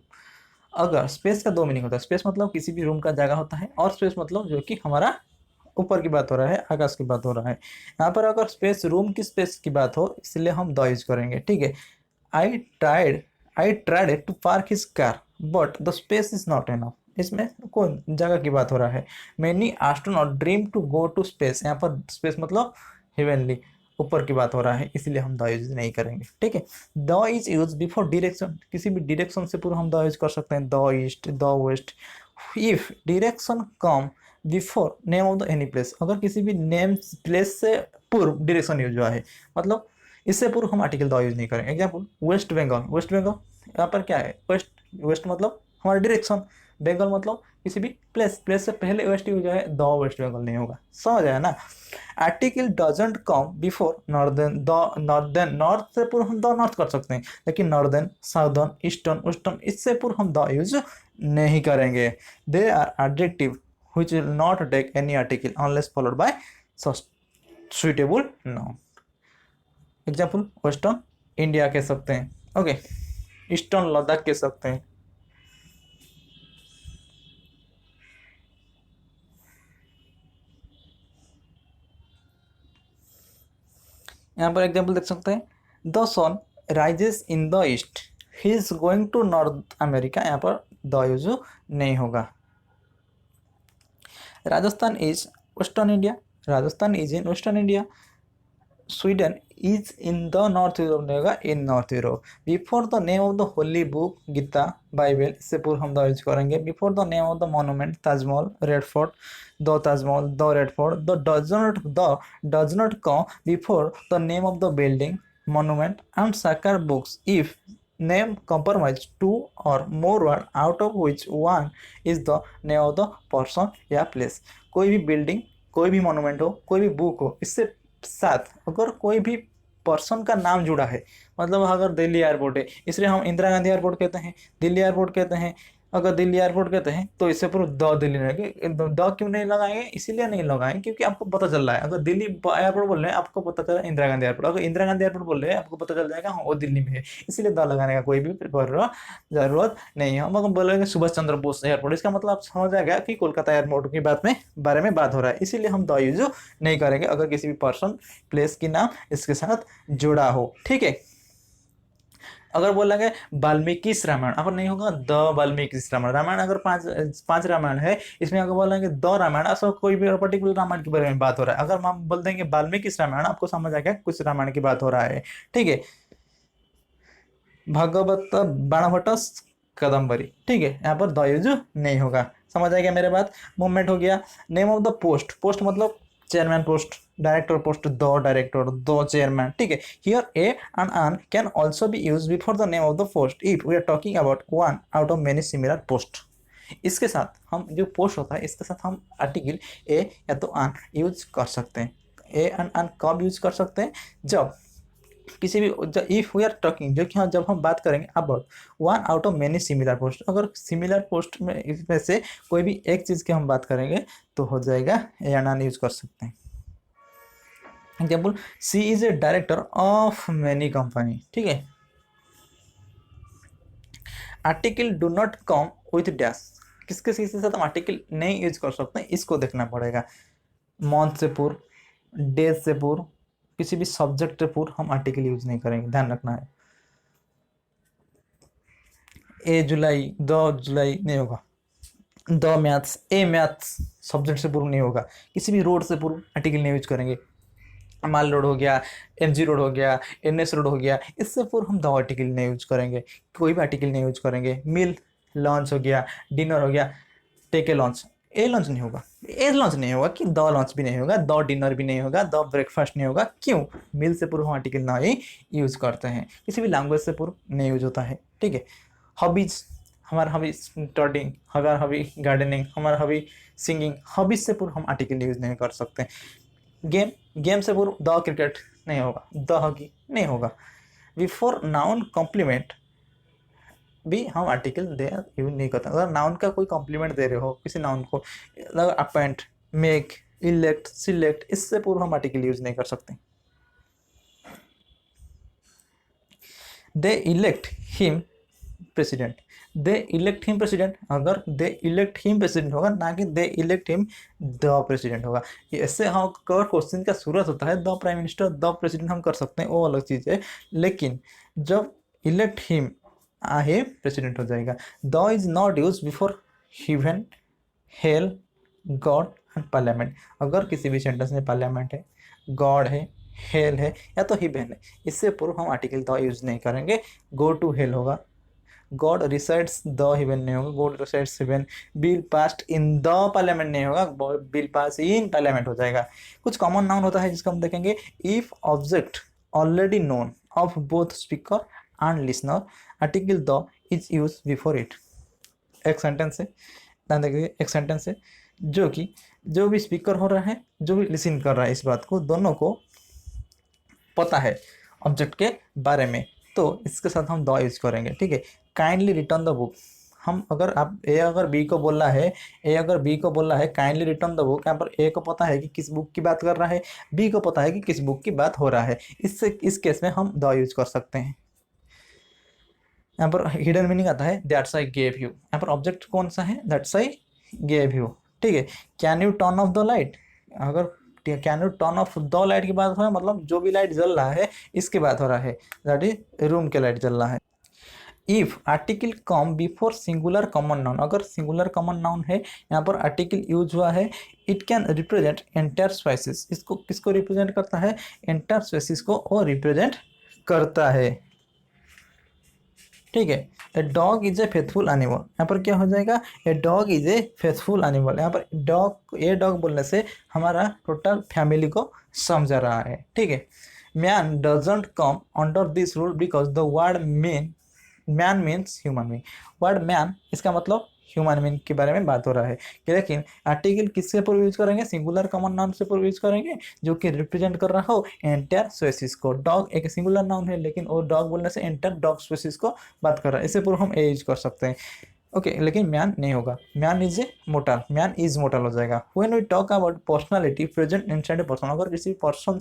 अगर स्पेस का दो मीनिंग होता है, स्पेस मतलब किसी भी रूम का जगह होता है, और स्पेस मतलब जो कि हमारा ऊपर की बात हो रहा है, आकाश की बात हो रहा है। यहाँ पर अगर स्पेस रूम की स्पेस की बात हो, इसलिए हम द यूज करेंगे, ठीक है। I tried, I tried to park his car but the space is not enough. इसमें कौन जगह की बात हो रहा है? Many astronaut dream to go to space. यहाँ पर स्पेस मतलब हेवनली, ऊपर की बात हो रहा है, इसलिए हम द यूज नहीं करेंगे, ठीक है। The is use before direction, किसी भी डायरेक्शन से पूर्व हम द यूज कर सकते हैं, the east, the west. If direction come before name of the any place, अगर किसी भी नेम प्लेस से पूर्व डायरेक्शन यूज हुआ है, मतलब इससे पूर्व हम आर्टिकल द यूज नहीं करेंगे। एग्जाम्पल वेस्ट बंगाल, वेस्ट बंगाल, यहाँ पर क्या है? वेस्ट, वेस्ट मतलब हमारा डायरेक्शन, बंगाल मतलब किसी भी प्लेस, प्लेस से पहले वेस्ट यूज है, द वेस्ट बंगाल नहीं होगा। समझ आया ना? Article doesn't come before northern, the northern, north से पूर्व हम द नॉर्थ कर सकते हैं, लेकिन नॉर्दर्न, साउदर्न, ईस्टर्न, वेस्टर्न, इससे पूर्व हम द यूज नहीं करेंगे। They are adjective which will not take any article unless followed by suitable noun। Example western India कह सकते हैं, ओके, ईस्टर्न लद्दाख कह सकते हैं। यहाँ पर एग्जाम्पल देख सकते हैं, the sun rises in the east, he is going to north America, यहाँ पर द यूज नहीं होगा। Rajasthan is western India, Rajasthan is in western India. Sweden is in the north Europe नहीं होगा, in north Europe. Before the name of the holy book, Gita, Bible, इससे पूर्व हम the use करेंगे। Before the name of the monument, Taj Mahal, red fort, the Taj Mahal, the red fort. Does not come before the name of the building, monument and sacred books if name compromise two or more word out of which one is the name of the person या place. कोई भी building, कोई भी monument हो, कोई भी book हो, इससे साथ अगर कोई भी पर्सन का नाम जुड़ा है, मतलब अगर दिल्ली एयरपोर्ट है, इसलिए हम इंदिरा गांधी एयरपोर्ट कहते हैं, दिल्ली एयरपोर्ट कहते हैं। अगर दिल्ली एयरपोर्ट कहते हैं तो इससे पूरा द दिल्ली नहीं, द क्यों नहीं लगाएंगे? इसीलिए नहीं लगाएंगे क्योंकि आपको पता चल रहा है, अगर दिल्ली एयरपोर्ट बोल रहे हैं आपको पता चल रहा है इंदिरा गांधी एयरपोर्ट, अगर इंदिरा गांधी एयरपोर्ट बोल रहे हैं आपको पता चल जाएगा हाँ वो दिल्ली में है, इसीलिए द लगाने का कोई भी जरूरत नहीं है। हम अगर बोलेंगे सुभाष चंद्र बोस एयरपोर्ट, इसका मतलब आप समझ जाएगा कि कोलकाता एयरपोर्ट की बारे में बात हो रहा है, इसीलिए हम द यूज नहीं करेंगे अगर किसी भी पर्सन, प्लेस की नाम इसके साथ जुड़ा हो, ठीक है। अगर बोलेंगे वाल्मीकि रामायण, अगर नहीं होगा द वाल्मीकि रामायण। रामायण अगर पांच रामायण है, इसमें अगर बोलेंगे द रामायण, ऐसा कोई भी पर्टिकुलर रामायण के बारे में बात हो रहा है। अगर हम बोल देंगे वाल्मीकि रामायण, आपको समझ आ गया कुछ रामायण की बात हो रहा है, ठीक है। भागवत बाणभट्ट कदम्बरी, ठीक है, यहाँ पर द यूज नहीं होगा। समझ आ गया मेरे बात? मूवमेंट हो गया। Name of the post, post मतलब chairman post, director post, the director, the chairman, ठीक है। Here a and an can also be use before the name of the post if we are talking about one out of many similar post. इसके साथ हम जो post होता है इसके साथ हम आर्टिकल ए या तो एन यूज कर सकते हैं। ए एंड एन कब यूज कर सकते हैं? जब किसी भी, इफ वी आर टॉकिंग, जो कि जब हम बात करेंगे about one out of many similar post, अगर सिमिलर पोस्ट में इसमें से कोई भी एक चीज़ की हम बात करेंगे तो हो जाएगा या नॉन यूज कर सकते हैं। Example, she is a director of many company, ठीक है। Article do not come with dash, किसके साथ हम आर्टिकल नहीं यूज कर सकते हैं, इसको देखना पड़ेगा। मंथ से पूर्व, डेज से पूर्व, किसी भी सब्जेक्ट से पूर्व हम आर्टिकल यूज नहीं करेंगे, ध्यान रखना है। ए जुलाई, 2 जुलाई नहीं होगा। The maths, A maths subject से पूर्व नहीं होगा। किसी भी रोड से पूर्व आर्टिकल नहीं यूज करेंगे। माल रोड हो गया, एमजी रोड हो गया, एनएस रोड हो गया, इससे पूर्व हम द आर्टिकल नहीं यूज करेंगे, कोई भी आर्टिकल नहीं यूज करेंगे। मील, लंच हो गया, डिनर हो गया, take a lunch, a lunch नहीं होगा, ए लंच नहीं होगा, कि द लंच भी नहीं होगा, द डिनर भी नहीं होगा, द ब्रेकफास्ट नहीं होगा। क्यों? मील से पूर्व हम आर्टिकल ना ही यूज करते हैं, किसी भी लैंग्वेज से पूर्व नहीं यूज होता है, ठीक है। हॉबीज, हमारा हॉबी स्टडिंग, हमारा हॉबी गार्डनिंग, हमारा हॉबी सिंगिंग, हॉबीज से पूर्व हम आर्टिकल यूज नहीं कर सकते। गेम, गेम से पूर्व द क्रिकेट नहीं होगा, द हॉकी नहीं होगा। बिफोर नाउन कॉम्प्लीमेंट भी हम आर्टिकल दे यूज नहीं करते। अगर नाउन का कोई कॉम्प्लीमेंट दे रहे हो किसी नाउन को, अगर अपॉइंट, मेक, इलेक्ट, सिलेक्ट, इससे पूर्व हम आर्टिकल यूज नहीं कर सकते। दे इलेक्ट हिम प्रेसिडेंट, दे इलेक्ट हिम प्रेसिडेंट, अगर दे इलेक्ट हिम प्रेसिडेंट होगा, ना कि दे इलेक्ट हिम द प्रेसिडेंट होगा। ऐसे हम अगर क्वेश्चन का सूरत होता है the prime minister, the president हम कर सकते हैं, वो अलग चीज़ है। लेकिन जब इलेक्ट हिम आहे प्रेसिडेंट हो जाएगा। The is not use before heaven, hell, God and parliament. अगर किसी भी सेंटेंस में पार्लियामेंट है, गॉड है, हेल है, या तो हिवन है, इससे पूर्व हम आर्टिकल द यूज नहीं करेंगे। गो टू हेल होगा, गॉड रिसाइड्स द हेवन नहीं होगा, God resides heaven. Bill passed in the parliament नहीं होगा, बिल पास इन पार्लियामेंट हो जाएगा। कुछ कॉमन नाउन होता है जिसको हम देखेंगे। If object already known of both speaker and listener, article the is use before it. एक सेंटेंस है, ध्यान देखिए, एक सेंटेंस है जो कि जो भी स्पीकर हो रहा है, जो भी लिसन कर रहा है, इस बात को दोनों को पता है ऑब्जेक्ट के बारे में, तो इसके साथ हम द यूज करेंगे, ठीक है। काइंडली रिटर्न द बुक, हम अगर आप ए अगर बी को बोल रहा है, ए अगर बी को बोल रहा है काइंडली रिटर्न द बुक, यहाँ पर ए को पता है कि किस बुक की बात कर रहा है, बी को पता है कि किस बुक की बात हो रहा है, इससे इस केस में हम द यूज कर सकते हैं। यहाँ पर हिडन मीनिंग आता है दैट्स आई गेव यू, यहाँ पर ऑब्जेक्ट कौन सा है, दैट्स आई गेव यू, ठीक है। Can you turn off the light, अगर can you turn off the light की बात हो रहा है, मतलब जो भी लाइट जल रहा है इसकी बात हो रहा है, दैट इज रूम के लाइट जल रहा है। If article come before singular common noun, अगर सिंगुलर कॉमन नाउन है, यहाँ पर आर्टिकल यूज हुआ है, it can represent entire spices, इसको किसको रिप्रेजेंट करता है, एंटायर स्पेसीज को वो रिप्रेजेंट करता है, ठीक है। A dog is a faithful animal, यहाँ पर क्या हो जाएगा, a dog is a faithful animal, यहाँ पर डॉग, ए डॉग बोलने से हमारा टोटल फैमिली को समझा रहा है, ठीक है। Man doesn't come under this rule because the word man means human being, word man इसका मतलब ह्यूमन बीइंग के बारे में बात हो रहा है। लेकिन आर्टिकल किससे पूर्व यूज करेंगे, सिंगुलर कॉमन नाउन से पूर्व यूज करेंगे, जो कि रिप्रेजेंट कर रहा हो एंटायर स्पेसीज को। डॉग एक सिंगुलर नाउन है, लेकिन वो डॉग बोलने से एंटायर डॉग स्पेसीज को बात कर रहा है, इससे पूर्व हम ए यूज कर सकते हैं, ओके। लेकिन मैन नहीं होगा, man is a mortal, man is mortal हो जाएगा। When we talk about personality present inside a person, अगर किसी पर्सन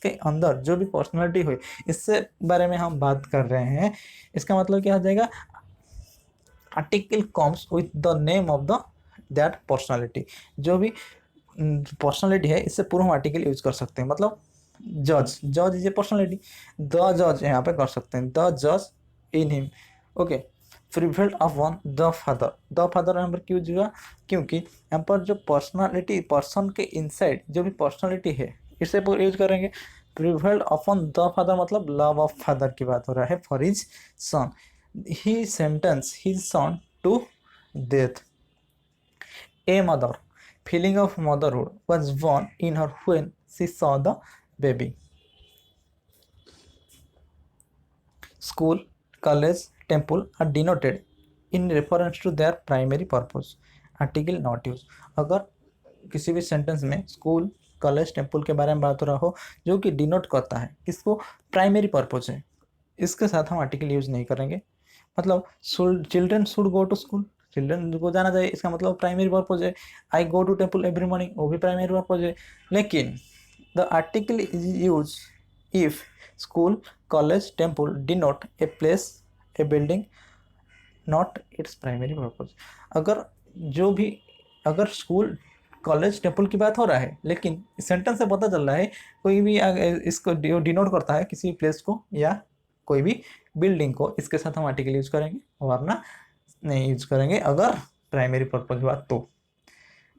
के अंदर जो भी पर्सनालिटी हो, इससे बारे में हम बात कर रहे हैं, इसका मतलब क्या हो जाएगा, article comes with the name of the that personality, जो भी पर्सनालिटी है इससे पूर्व हम आर्टिकल यूज कर सकते हैं। मतलब जज, जज इज ए पर्सनालिटी, द जज यहाँ पे कर सकते हैं, द जज in him, okay. Prevailed of one, the father, the father यहाँ पर क्यों हुआ, क्योंकि यहाँ पर जो पर्सनालिटी, पर्सन के इनसाइड जो भी पर्सनालिटी है, इससे पूर्व यूज करेंगे। प्रिवेल्ड अपॉन द फादर मतलब लव ऑफ फादर की बात हो रहा है for his son, he sentenced his son to death. A mother, feeling of motherhood was born in her when she saw the baby. School, college, temple are denoted in reference to their primary purpose. Article not used. अगर किसी भी sentence में school, college, temple के बारे में बात हो रहा हो, जो कि डिनोट करता है किसको, प्राइमरी पर्पज है, इसके साथ हम आर्टिकल यूज नहीं करेंगे। मतलब children should go to school, children को जाना चाहिए, इसका मतलब प्राइमरी पर्पज है। I go to temple every morning, वो भी प्राइमरी पर्पज है। लेकिन the article is use if school, college, temple denote a place, a building, not its primary purpose. अगर जो भी, अगर स्कूल, कॉलेज टेम्पल की बात हो रहा है, लेकिन सेंटेंस से पता चल रहा है कोई भी इसको डिनोट करता है किसी प्लेस को या कोई भी बिल्डिंग को, इसके साथ हम आर्टिकल यूज करेंगे, वरना नहीं यूज करेंगे अगर प्राइमरी पर्पज की बात तो।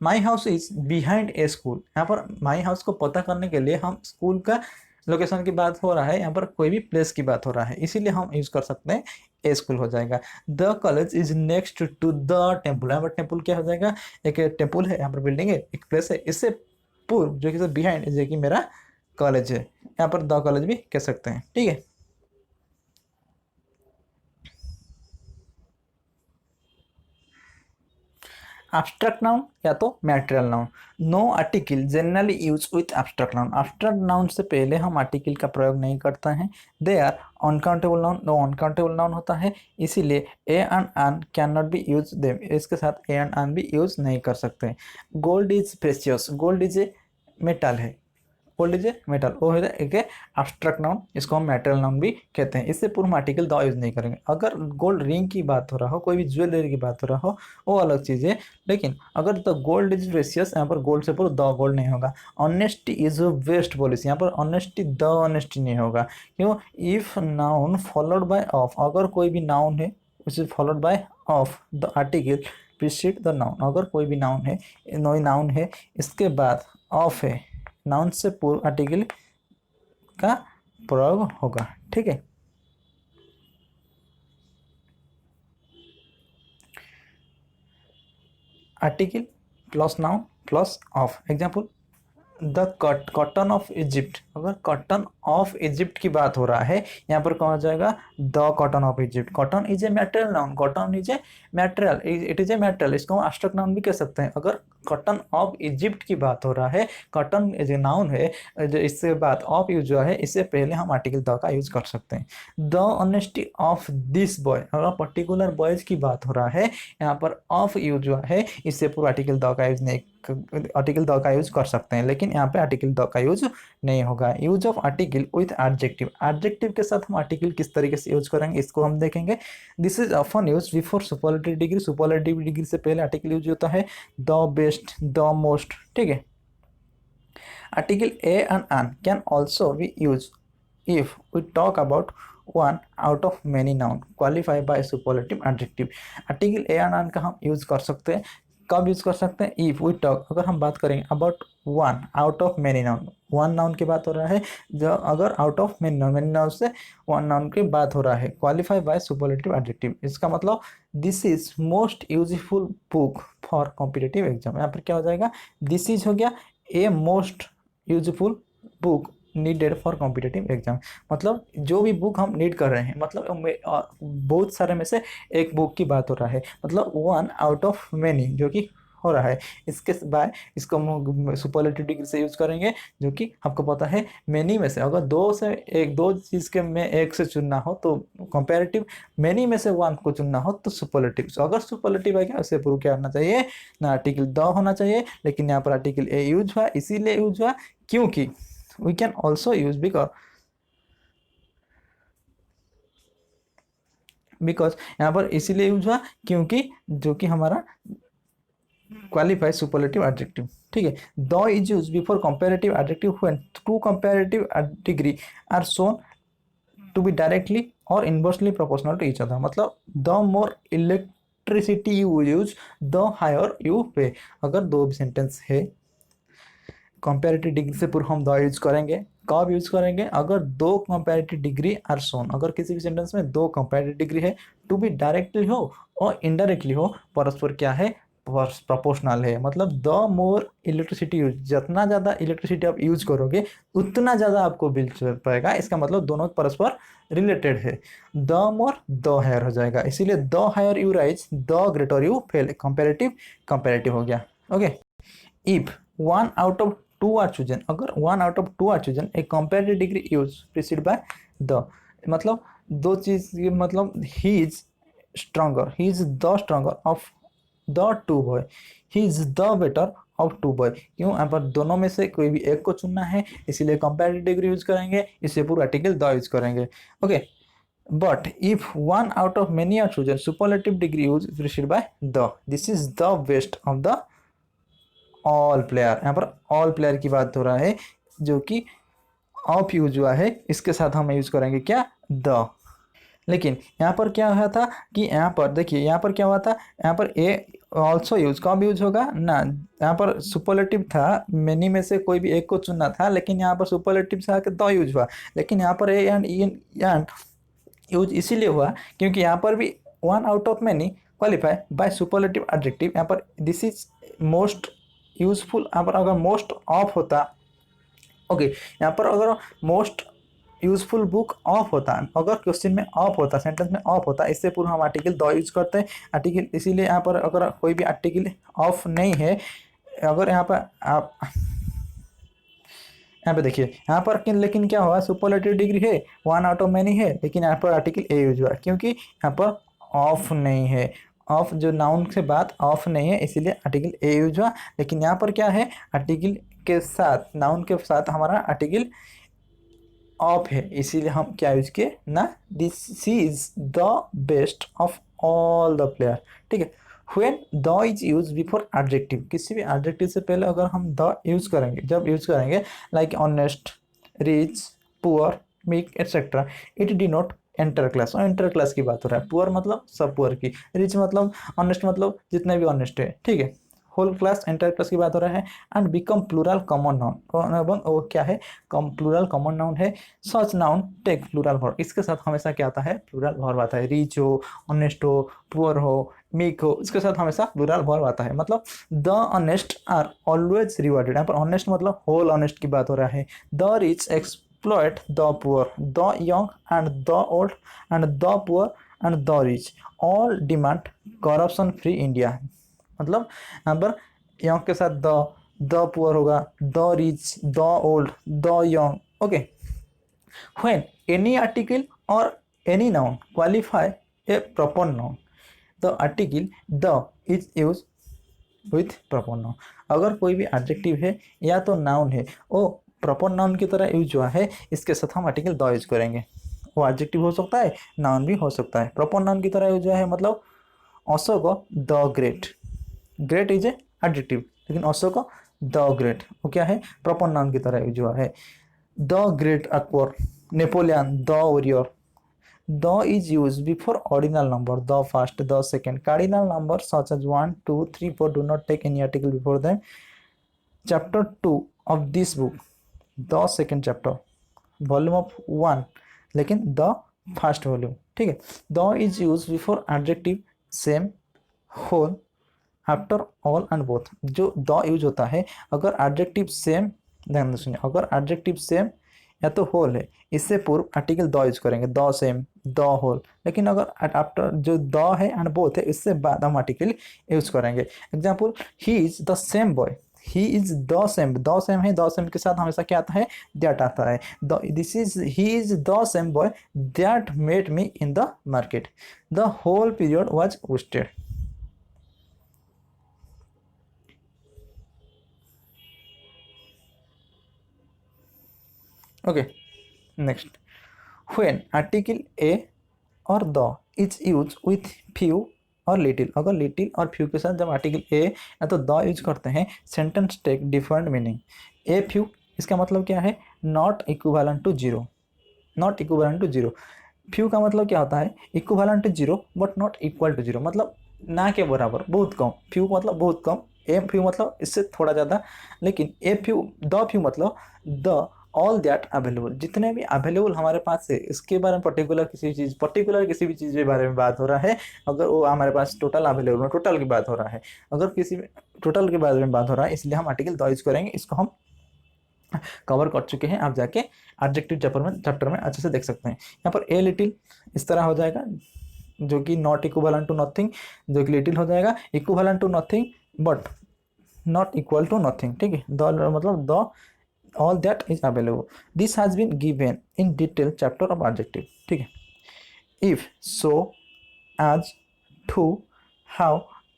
My house is behind a school, यहाँ पर माई हाउस को पता करने के लिए हम स्कूल का लोकेशन की बात हो रहा है, यहाँ पर कोई भी प्लेस की बात हो रहा है, इसीलिए हम यूज कर सकते हैं ए स्कूल हो जाएगा। The college is next to the temple, यहाँ पर टेम्पल क्या हो जाएगा, एक टेम्पल है, यहाँ पर बिल्डिंग है, एक प्लेस है, इससे पूर्व जो कि बिहाइंड जो कि मेरा कॉलेज है, यहाँ पर द कॉलेज भी कह सकते हैं। ठीक है, एब्स्ट्रैक्ट नाउन या तो material noun. No article generally use with abstract noun, abstract noun से पहले हम आर्टिकल का प्रयोग नहीं करते हैं। They are uncountable noun, no uncountable noun होता है, इसीलिए a and an can not be use them, इसके साथ ए एंड एन भी यूज नहीं कर सकते। Gold is precious, gold is a metal है, गोल्ड इज ए मेटल, वो है एक एब्स्ट्रैक्ट नाउन, इसको हम मेटल नाउन भी कहते हैं। इससे पूर्व हम आर्टिकल द यूज नहीं करेंगे। अगर गोल्ड रिंग की बात हो रहा हो, कोई भी ज्वेलरी की बात हो रहा हो, वो अलग चीज़ है, लेकिन अगर द गोल्ड इज प्रेशियस, यहाँ पर गोल्ड से पूर्व द गोल्ड नहीं होगा। ऑनेस्टी इज बेस्ट पॉलिसी, यहाँ पर ऑनेस्टी द ऑनेस्टी नहीं होगा, क्यों, if noun followed by of, अगर कोई भी नाउन है which is followed by of the article preceded the noun, अगर कोई भी नाउन है, नाउन है, इसके बाद ऑफ है, नाउन से पूर्व आर्टिकल का प्रयोग होगा। ठीक है, article plus noun plus of. Example, the cotton of Egypt, अगर कॉटन ऑफ इजिप्ट की बात हो रहा है, यहाँ पर कहा जाएगा the cotton of Egypt. Cotton is a material noun, cotton is a material, it is A material, इसको हम एब्स्ट्रैक्ट नाउन भी कह सकते हैं। अगर कॉटन ऑफ इजिप्ट की बात हो रहा है, कॉटन जो नाउन है, जो इसके बाद ऑफ यूज हुआ है, इससे पहले हम आर्टिकल द का यूज कर सकते हैं। The honesty of this boy, अगर पर्टिकुलर बॉयज की बात हो रहा है, यहाँ पर ऑफ यूज हुआ है, इससे पूरा आर्टिकल द का यूज नहीं, आर्टिकल द का यूज कर सकते हैं, लेकिन यहाँ पे आर्टिकल द का यूज नहीं होगा। Use of article with adjective, adjective के साथ हम आर्टिकल किस तरीके से यूज करेंगे, इसको हम देखेंगे। This is often use before superlative degree, superlative degree से पहले आर्टिकल यूज होता है। The best, the most. ठीक है, article a and an can also be use if we talk about one out of many noun qualified by superlative adjective. Article a and an का हम use कर सकते हैं, कब यूज कर सकते हैं, इफ वी टॉक, अगर हम बात करेंगे about one out of many noun, one noun की बात हो रहा है, जो अगर out of many noun, many noun से वन नाउन की बात हो रहा है, क्वालिफाइड बाय सुपरलेटिव एडजेक्टिव, इसका मतलब this is most useful book for competitive exam. यहाँ पर क्या हो जाएगा, दिस इज हो गया a most useful book needed for competitive exam, मतलब जो भी बुक हम नीड कर रहे हैं, मतलब बहुत सारे में से एक बुक की बात हो रहा है, मतलब वन आउट ऑफ मेनी जो कि हो रहा है, इसके बाद इसको हम सुपरलेटिव डिग्री से यूज करेंगे, जो कि आपको पता है मेनी में से अगर दो से एक, दो चीज़ के में एक से चुनना हो तो कंपैरेटिव, मेनी में से वन को चुनना हो तो सुपरलेटिव। तो अगर सुपरलेटिव है क्या, उससे प्रूव क्या होना चाहिए, ना आर्टिकल द होना चाहिए, लेकिन यहाँ पर आर्टिकल ए यूज हुआ, इसीलिए यूज हुआ क्योंकि we can also use because यहाँ पर इसीलिए यूज हुआ क्योंकि जो कि हमारा क्वालिफाई सुपरलेटिव एडजेक्टिव। ठीक है, the is use before comparative adjective when two comparative degree are shown to be directly और inversely proportional to each other, मतलब the more electricity you use the higher you pay. अगर दो sentence है, comparative degree से पूर्व हम the use करेंगे, कब यूज करेंगे, अगर दो कंपैरेटिव डिग्री आर शोन, अगर किसी भी सेंटेंस में दो कंपैरेटिव डिग्री है, टू बी डायरेक्टली हो और इनडायरेक्टली हो, परस्पर क्या है, प्रोपोर्शनल है, मतलब द मोर इलेक्ट्रिसिटी यूज, जितना ज़्यादा इलेक्ट्रिसिटी आप यूज करोगे उतना ज़्यादा आपको बिल चल पाएगा, इसका मतलब दोनों परस्पर रिलेटेड है। द मोर द हायर हो जाएगा, इसीलिए the higher you rise the greater you fail, comparative comparative हो गया। Okay, if one out of two are chosen, अगर one out of two are chosen a comparative degree use preceded by the, मतलब दो चीज, मतलब he is stronger, he is the stronger of the two boy, he is the better of two boy, क्यों, यहाँ पर दोनों में से कोई भी एक को चुनना है, इसीलिए कंपैरेटिव डिग्री यूज करेंगे, इससे पूरा आर्टिकल द यूज करेंगे। Okay, but if one out of many are chosen superlative degree use preceded by the, this is the best of the all player, यहाँ पर ऑल प्लेयर की बात हो रहा है, जो कि ऑफ यूज हुआ है, इसके साथ हम यूज करेंगे क्या, द। लेकिन यहाँ पर क्या हुआ था कि यहाँ पर देखिए, यहाँ पर क्या हुआ था, यहाँ पर ए ऑल्सो यूज कब यूज होगा ना, यहाँ पर सुपरलेटिव था, मेनी में से कोई भी एक को चुनना था, लेकिन यहाँ पर सुपरलेटिव से आके द यूज हुआ। लेकिन यहाँ पर ए एंड यूज इसीलिए हुआ क्योंकि यहाँ पर भी one out of many qualify by superlative adjective. यहाँ पर दिस इज मोस्ट यूजफुल, यहाँ पर अगर मोस्ट ऑफ होता, ओके यहाँ पर अगर मोस्ट यूजफुल बुक ऑफ होता, अगर क्वेश्चन में ऑफ होता, सेंटेंस में ऑफ होता, इससे पूर्व हम आर्टिकल द यूज करते हैं आर्टिकल, इसीलिए यहाँ पर अगर कोई भी आर्टिकल ऑफ नहीं है, अगर यहाँ पर आप यहाँ पे देखिए, यहाँ पर लेकिन क्या हुआ, सुपरलेटिव डिग्री है, वन आउट ऑफ मैनी है, लेकिन यहाँ पर आर्टिकल ए यूज हुआ क्योंकि यहाँ पर ऑफ नहीं है, ऑफ जो नाउन से बात ऑफ नहीं है, इसीलिए आर्टिकल ए यूज हुआ। लेकिन यहाँ पर क्या है, आर्टिकल के साथ, नाउन के साथ हमारा आर्टिकल ऑफ है, इसीलिए हम क्या यूज किए ना, this is the best of all the player. ठीक है, when the is use before adjective, किसी भी एडजेक्टिव से पहले अगर हम द यूज करेंगे, जब यूज करेंगे like honest, rich, poor, meek etcetera, it denote enter class. और एंटर क्लास की बात हो रहा है, पुअर मतलब सब पुअर की, रिच मतलब, ऑनेस्ट मतलब जितने भी ऑनेस्ट है, ठीक है, होल क्लास, एंटायर क्लास की बात हो रहा है। And become plural common noun, वो क्या है, प्लूरल कॉमन नाउन है। Such noun take plural verb, इसके साथ हमेशा क्या आता है, प्लूरल वर्ब आता है। रिच हो, ऑनेस्ट हो, पुअर हो, मीक हो, इसके साथ हमेशा प्लूरल वर्ब आता है। मतलब the honest are always rewarded, यहाँ पर ऑनेस्ट मतलब होल ऑनेस्ट की बात हो रहा है। The rich exploit the poor, the young and the old and the poor and the rich all demand corruption free India. मतलब यहाँ पर यंग के साथ द पुअर होगा, the rich, the old, the young. Okay, when any article और any noun qualify a proper noun, the article the is use with proper noun. अगर कोई भी एडजेक्टिव है या तो नाउन है, वो प्रॉपर नाउन की तरह यूज हुआ है, इसके साथ हम आर्टिकल द यूज करेंगे। वो एडजेक्टिव हो सकता है, नाउन भी हो सकता है, प्रॉपर नाउन की तरह यूज हुआ है। मतलब Ashok the great, great is a adjective, लेकिन अशोक द ग्रेट वो क्या है, प्रॉपर नाउन की तरह यूज हुआ है। The great Akbar, Napoleon, the warrior, the is use before ordinal number, the first, the second. Cardinal number such as 1 2 3 4 do not take any article before them. Chapter 2 of this book, the second chapter, volume of 1, लेकिन the first volume. ठीक है, the is use before adjective same, whole, after, all and both. जो the use होता है अगर adjective same, ध्यान सुनिए, अगर एडजेक्टिव सेम या तो होल है, इससे पूर्व आर्टिकल द यूज करेंगे, द सेम, द होल। लेकिन अगर आफ्टर जो द है एंड बोथ है, इससे बाद हम आर्टिकल यूज करेंगे। Example, he is the same boy, he is the same, the same है, द सेम के साथ हमेशा क्या आता है, दैट आता है। This is, he is the same boy that met me in the market, the whole period was wasted. Okay, next, when article a और the is use with few और लिटिल, अगर लिटिल और few के साथ जब article a या तो the use करते हैं, sentence take different meaning. A few, इसका मतलब क्या है, not equivalent to zero, not equivalent to zero. Few का मतलब क्या होता है, equivalent to zero but not equal to zero, मतलब ना के बराबर, बहुत कम। फ्यू मतलब बहुत कम, ए फ्यू मतलब इससे थोड़ा ज़्यादा। लेकिन ए फ्यू, द फ्यू मतलब द ऑल दैट अवेलेबल, जितने भी अवेलेबल हमारे पास है, इसके बारे में पर्टिकुलर किसी भी चीज़ के बारे में बात हो रहा है। अगर वो हमारे पास टोटल अवेलेबल है, टोटल की बात हो रहा है, अगर किसी भी टोटल के बारे में बात हो रहा है, इसलिए हम आर्टिकल द यूज करेंगे। इसको हम कवर कर चुके हैं, आप जाके एडजेक्टिव चैप्टर में अच्छे से देख सकते हैं। यहाँ पर ए लिटिल इस तरह हो जाएगा, जो कि नॉट इक्विवेलेंट टू नथिंग, जो कि लिटिल हो जाएगा equivalent to nothing but not equal to nothing. ठीक है, द मतलब the all that is available. This has been given in detail chapter of adjective. ठीक है, if, so, as, to, how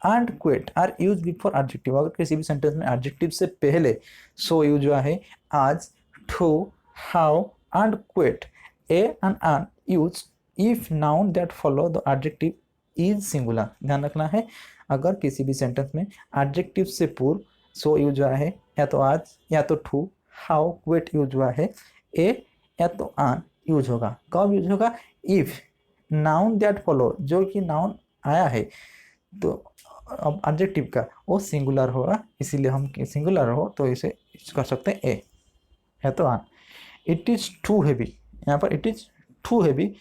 and quite are used before adjective, अगर किसी भी sentence में adjective से पहले so यूज हुआ है, as, to, how and quite, a and an use if noun that follow the adjective is singular। ध्यान रखना है, अगर किसी भी सेंटेंस में adjective से पूर्व सो यूज हुआ है, या तो आज या तो टू। हाउ क्विट यूज हुआ है, ए या तो आन यूज होगा। कब यूज होगा, इफ नाउन दैट फॉलो, जो कि नाउन आया है तो अब एडजेक्टिव का वो सिंगुलर होगा, इसीलिए हम सिंगुलर हो तो इसे यूज कर सकते हैं ए या तो आन। इट इज़ टू हैवी, यहाँ पर it is too heavy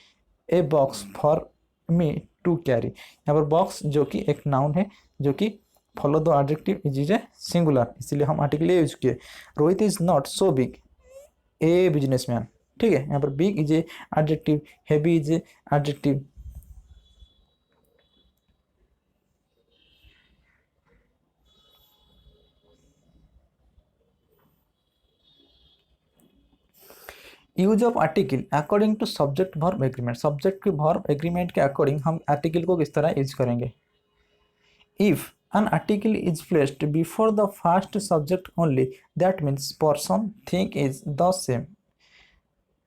a box for me to carry. यहाँ पर बॉक्स जो कि एक नाउन है, जो कि follow the adjective is a singular, इसीलिए हम आर्टिकल ए यूज किए। Rohit is not so big a businessman, ठीक है। यहाँ पर big is a adjective, heavy is a adjective. Use of article according to subject verb agreement, subject के verb agreement के according हम आर्टिकल को किस तरह यूज करेंगे। If an article is placed before the first subject only, that means person thing is the same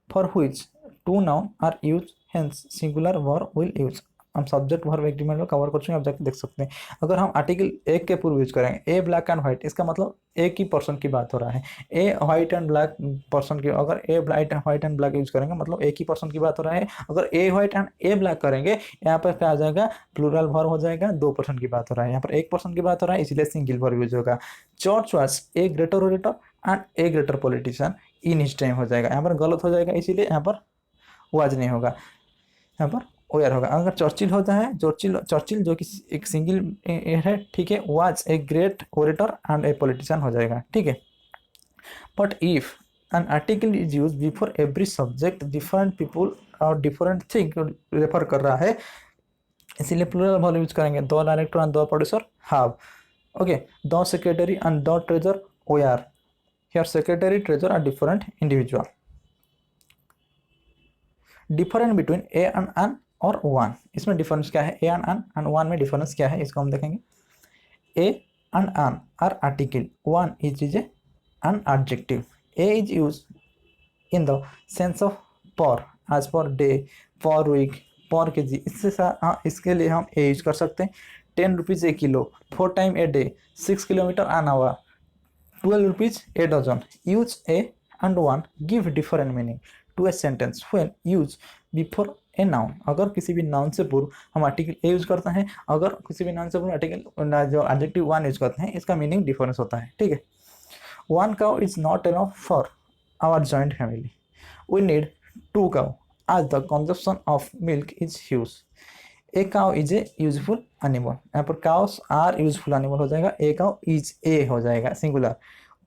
for which two noun are used, hence singular verb will use। हम subject verb agreement में cover कर चुके हैं, आप जाके देख सकते हैं। अगर हम आर्टिकल एक के पूर्व यूज करेंगे, ए ब्लैक एंड व्हाइट, इसका मतलब एक ही पर्सन की बात हो रहा है। A white and black person की, अगर a white and black use करेंगे मतलब एक ही पर्सन की बात हो रहा है। अगर a white and A black करेंगे, यहाँ पर क्या आ जाएगा, प्लूरल वर्ब हो जाएगा, दो पर्सन की बात हो रहा है। यहाँ पर एक पर्सन की बात हो रहा है, इसलिए सिंगल वर्ब यूज होगा। George was a greater orator and A greater politician in his time हो जाएगा, यहाँ पर गलत हो जाएगा, इसीलिए यहाँ पर वाज नहीं होगा, यहाँ पर ओयर होगा। अगर चर्चिल होता है, चर्चिल जो कि एक सिंगल है, ठीक है, was a great orator and a politician हो जाएगा, ठीक है। But if an article is use before every subject, different people और डिफरेंट थिंग रेफर कर रहा है, इसीलिए प्लूरल वर्ब यूज करेंगे। The director and the producer have, okay, the secretary and the treasurer were. Here secretary treasurer are different individual. Different between a and an और one, इसमें difference क्या है, a and one में difference क्या है, इसको हम देखेंगे। A and an are article, one is an adjective. A is use in the sense of per, as per day, per week, per K जी, इसके लिए हम ए यूज कर सकते हैं। 10 rupees a kilo, 4 time a day, 6 kilometre an hour, 12 rupees a dozen. Use a and one give different meaning to a sentence when use before a noun. अगर किसी भी noun से पूर्व हम आर्टिकल ए यूज करते हैं, अगर किसी भी नाउन से पूर्व आर्टिकल जो एडजेक्टिव वन यूज करते हैं, इसका मीनिंग डिफरेंस होता है, ठीक है। One cow is not enough for our joint family, we need 2 cow as the consumption of milk is huge. A cow is a useful animal, यहाँ पर काउस आर यूजफुल एनिमल हो जाएगा, ए cow is ए हो जाएगा, singular.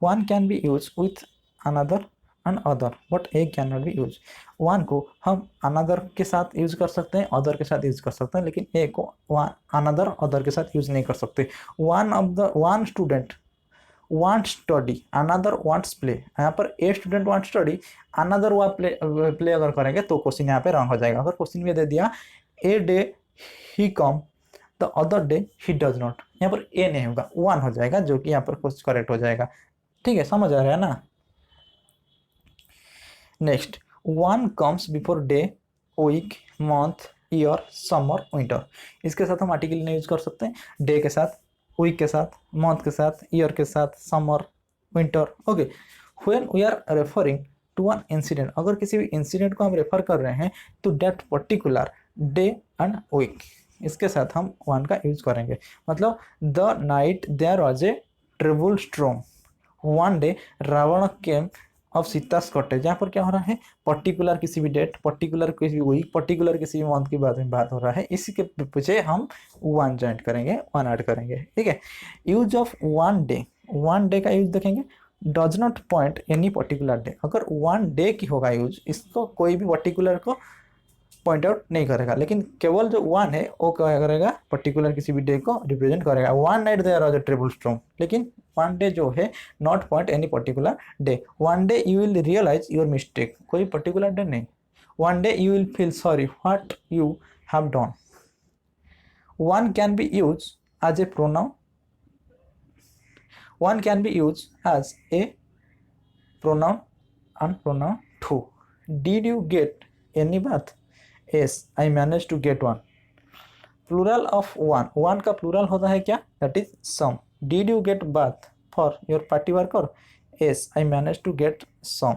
One can be use with another and other but A can not be use. One को हम another के साथ यूज कर सकते हैं, अदर के साथ यूज कर सकते हैं, लेकिन ए को अनदर अदर के साथ यूज नहीं कर सकते। One student want study, another wants play, यहाँ पर a student want study, another वा प्ले अगर करेंगे तो क्वेश्चन यहाँ पे रॉन्ग हो जाएगा। अगर क्वेश्चन में दे दिया a day he come the other day he does not, यहाँ पर ए नहीं होगा, वन हो जाएगा, जो कि यहाँ पर कुछ करेक्ट हो जाएगा, ठीक है, समझ आ रहा है ना। Next, one comes before day, week, month, year, summer, winter. इसके साथ हम आर्टिकल नहीं यूज कर सकते हैं, डे के साथ, वीक के साथ, मंथ के साथ, ईयर के साथ, summer, winter, okay. When we are referring to an incident, अगर किसी भी इंसिडेंट को हम रेफर कर रहे हैं तो that particular day and week, इसके साथ हम वन का यूज करेंगे। मतलब the night there was a terrible storm, one day Ravan came of Sita's cottage. यहाँ पर क्या हो रहा है, पर्टिकुलर किसी भी डेट, पर्टिकुलर किसी भी वीक, पर्टिकुलर किसी भी मंथ की बात हो रहा है, इसी के पीछे हम वन जॉइंट करेंगे, वन ऐड करेंगे, ठीक है। यूज ऑफ वन डे का यूज देखेंगे। Does not point any particular day, अगर वन डे की होगा यूज, इसको कोई भी पर्टिकुलर को पॉइंट आउट नहीं करेगा, लेकिन केवल जो वन है वो क्या करेगा, पर्टिकुलर किसी भी डे को रिप्रेजेंट करेगा। One night there was a terrible storm, लेकिन वन डे जो है not point any particular day. One day you will realise your mistake, कोई पर्टिकुलर डे नहीं। One day you will feel sorry what you have done. One can be use as a pronoun, one can be use as a pronoun and pronoun too. Did you get any bath, yes I managed to get one। Plural of one, one का plural होता है क्या, that is some. Did you get bath, for your party worker, as I manage to get some.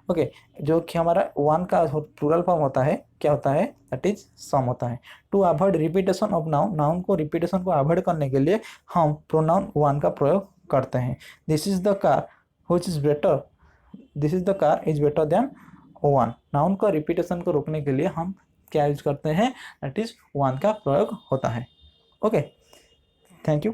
Okay, जो कि हमारा one का plural form होता है क्या होता है, दैट इज सम होता है। To avoid repetition of noun, noun को रिपीटेशन को अवॉइड करने के लिए हम प्रोनाउन वन का प्रयोग करते हैं। This is the car which is better, this is the car is better than one. Noun का रिपीटेशन को रोकने के लिए हम क्या यूज करते हैं, दैट इज वन का प्रयोग होता है। Okay, thank you.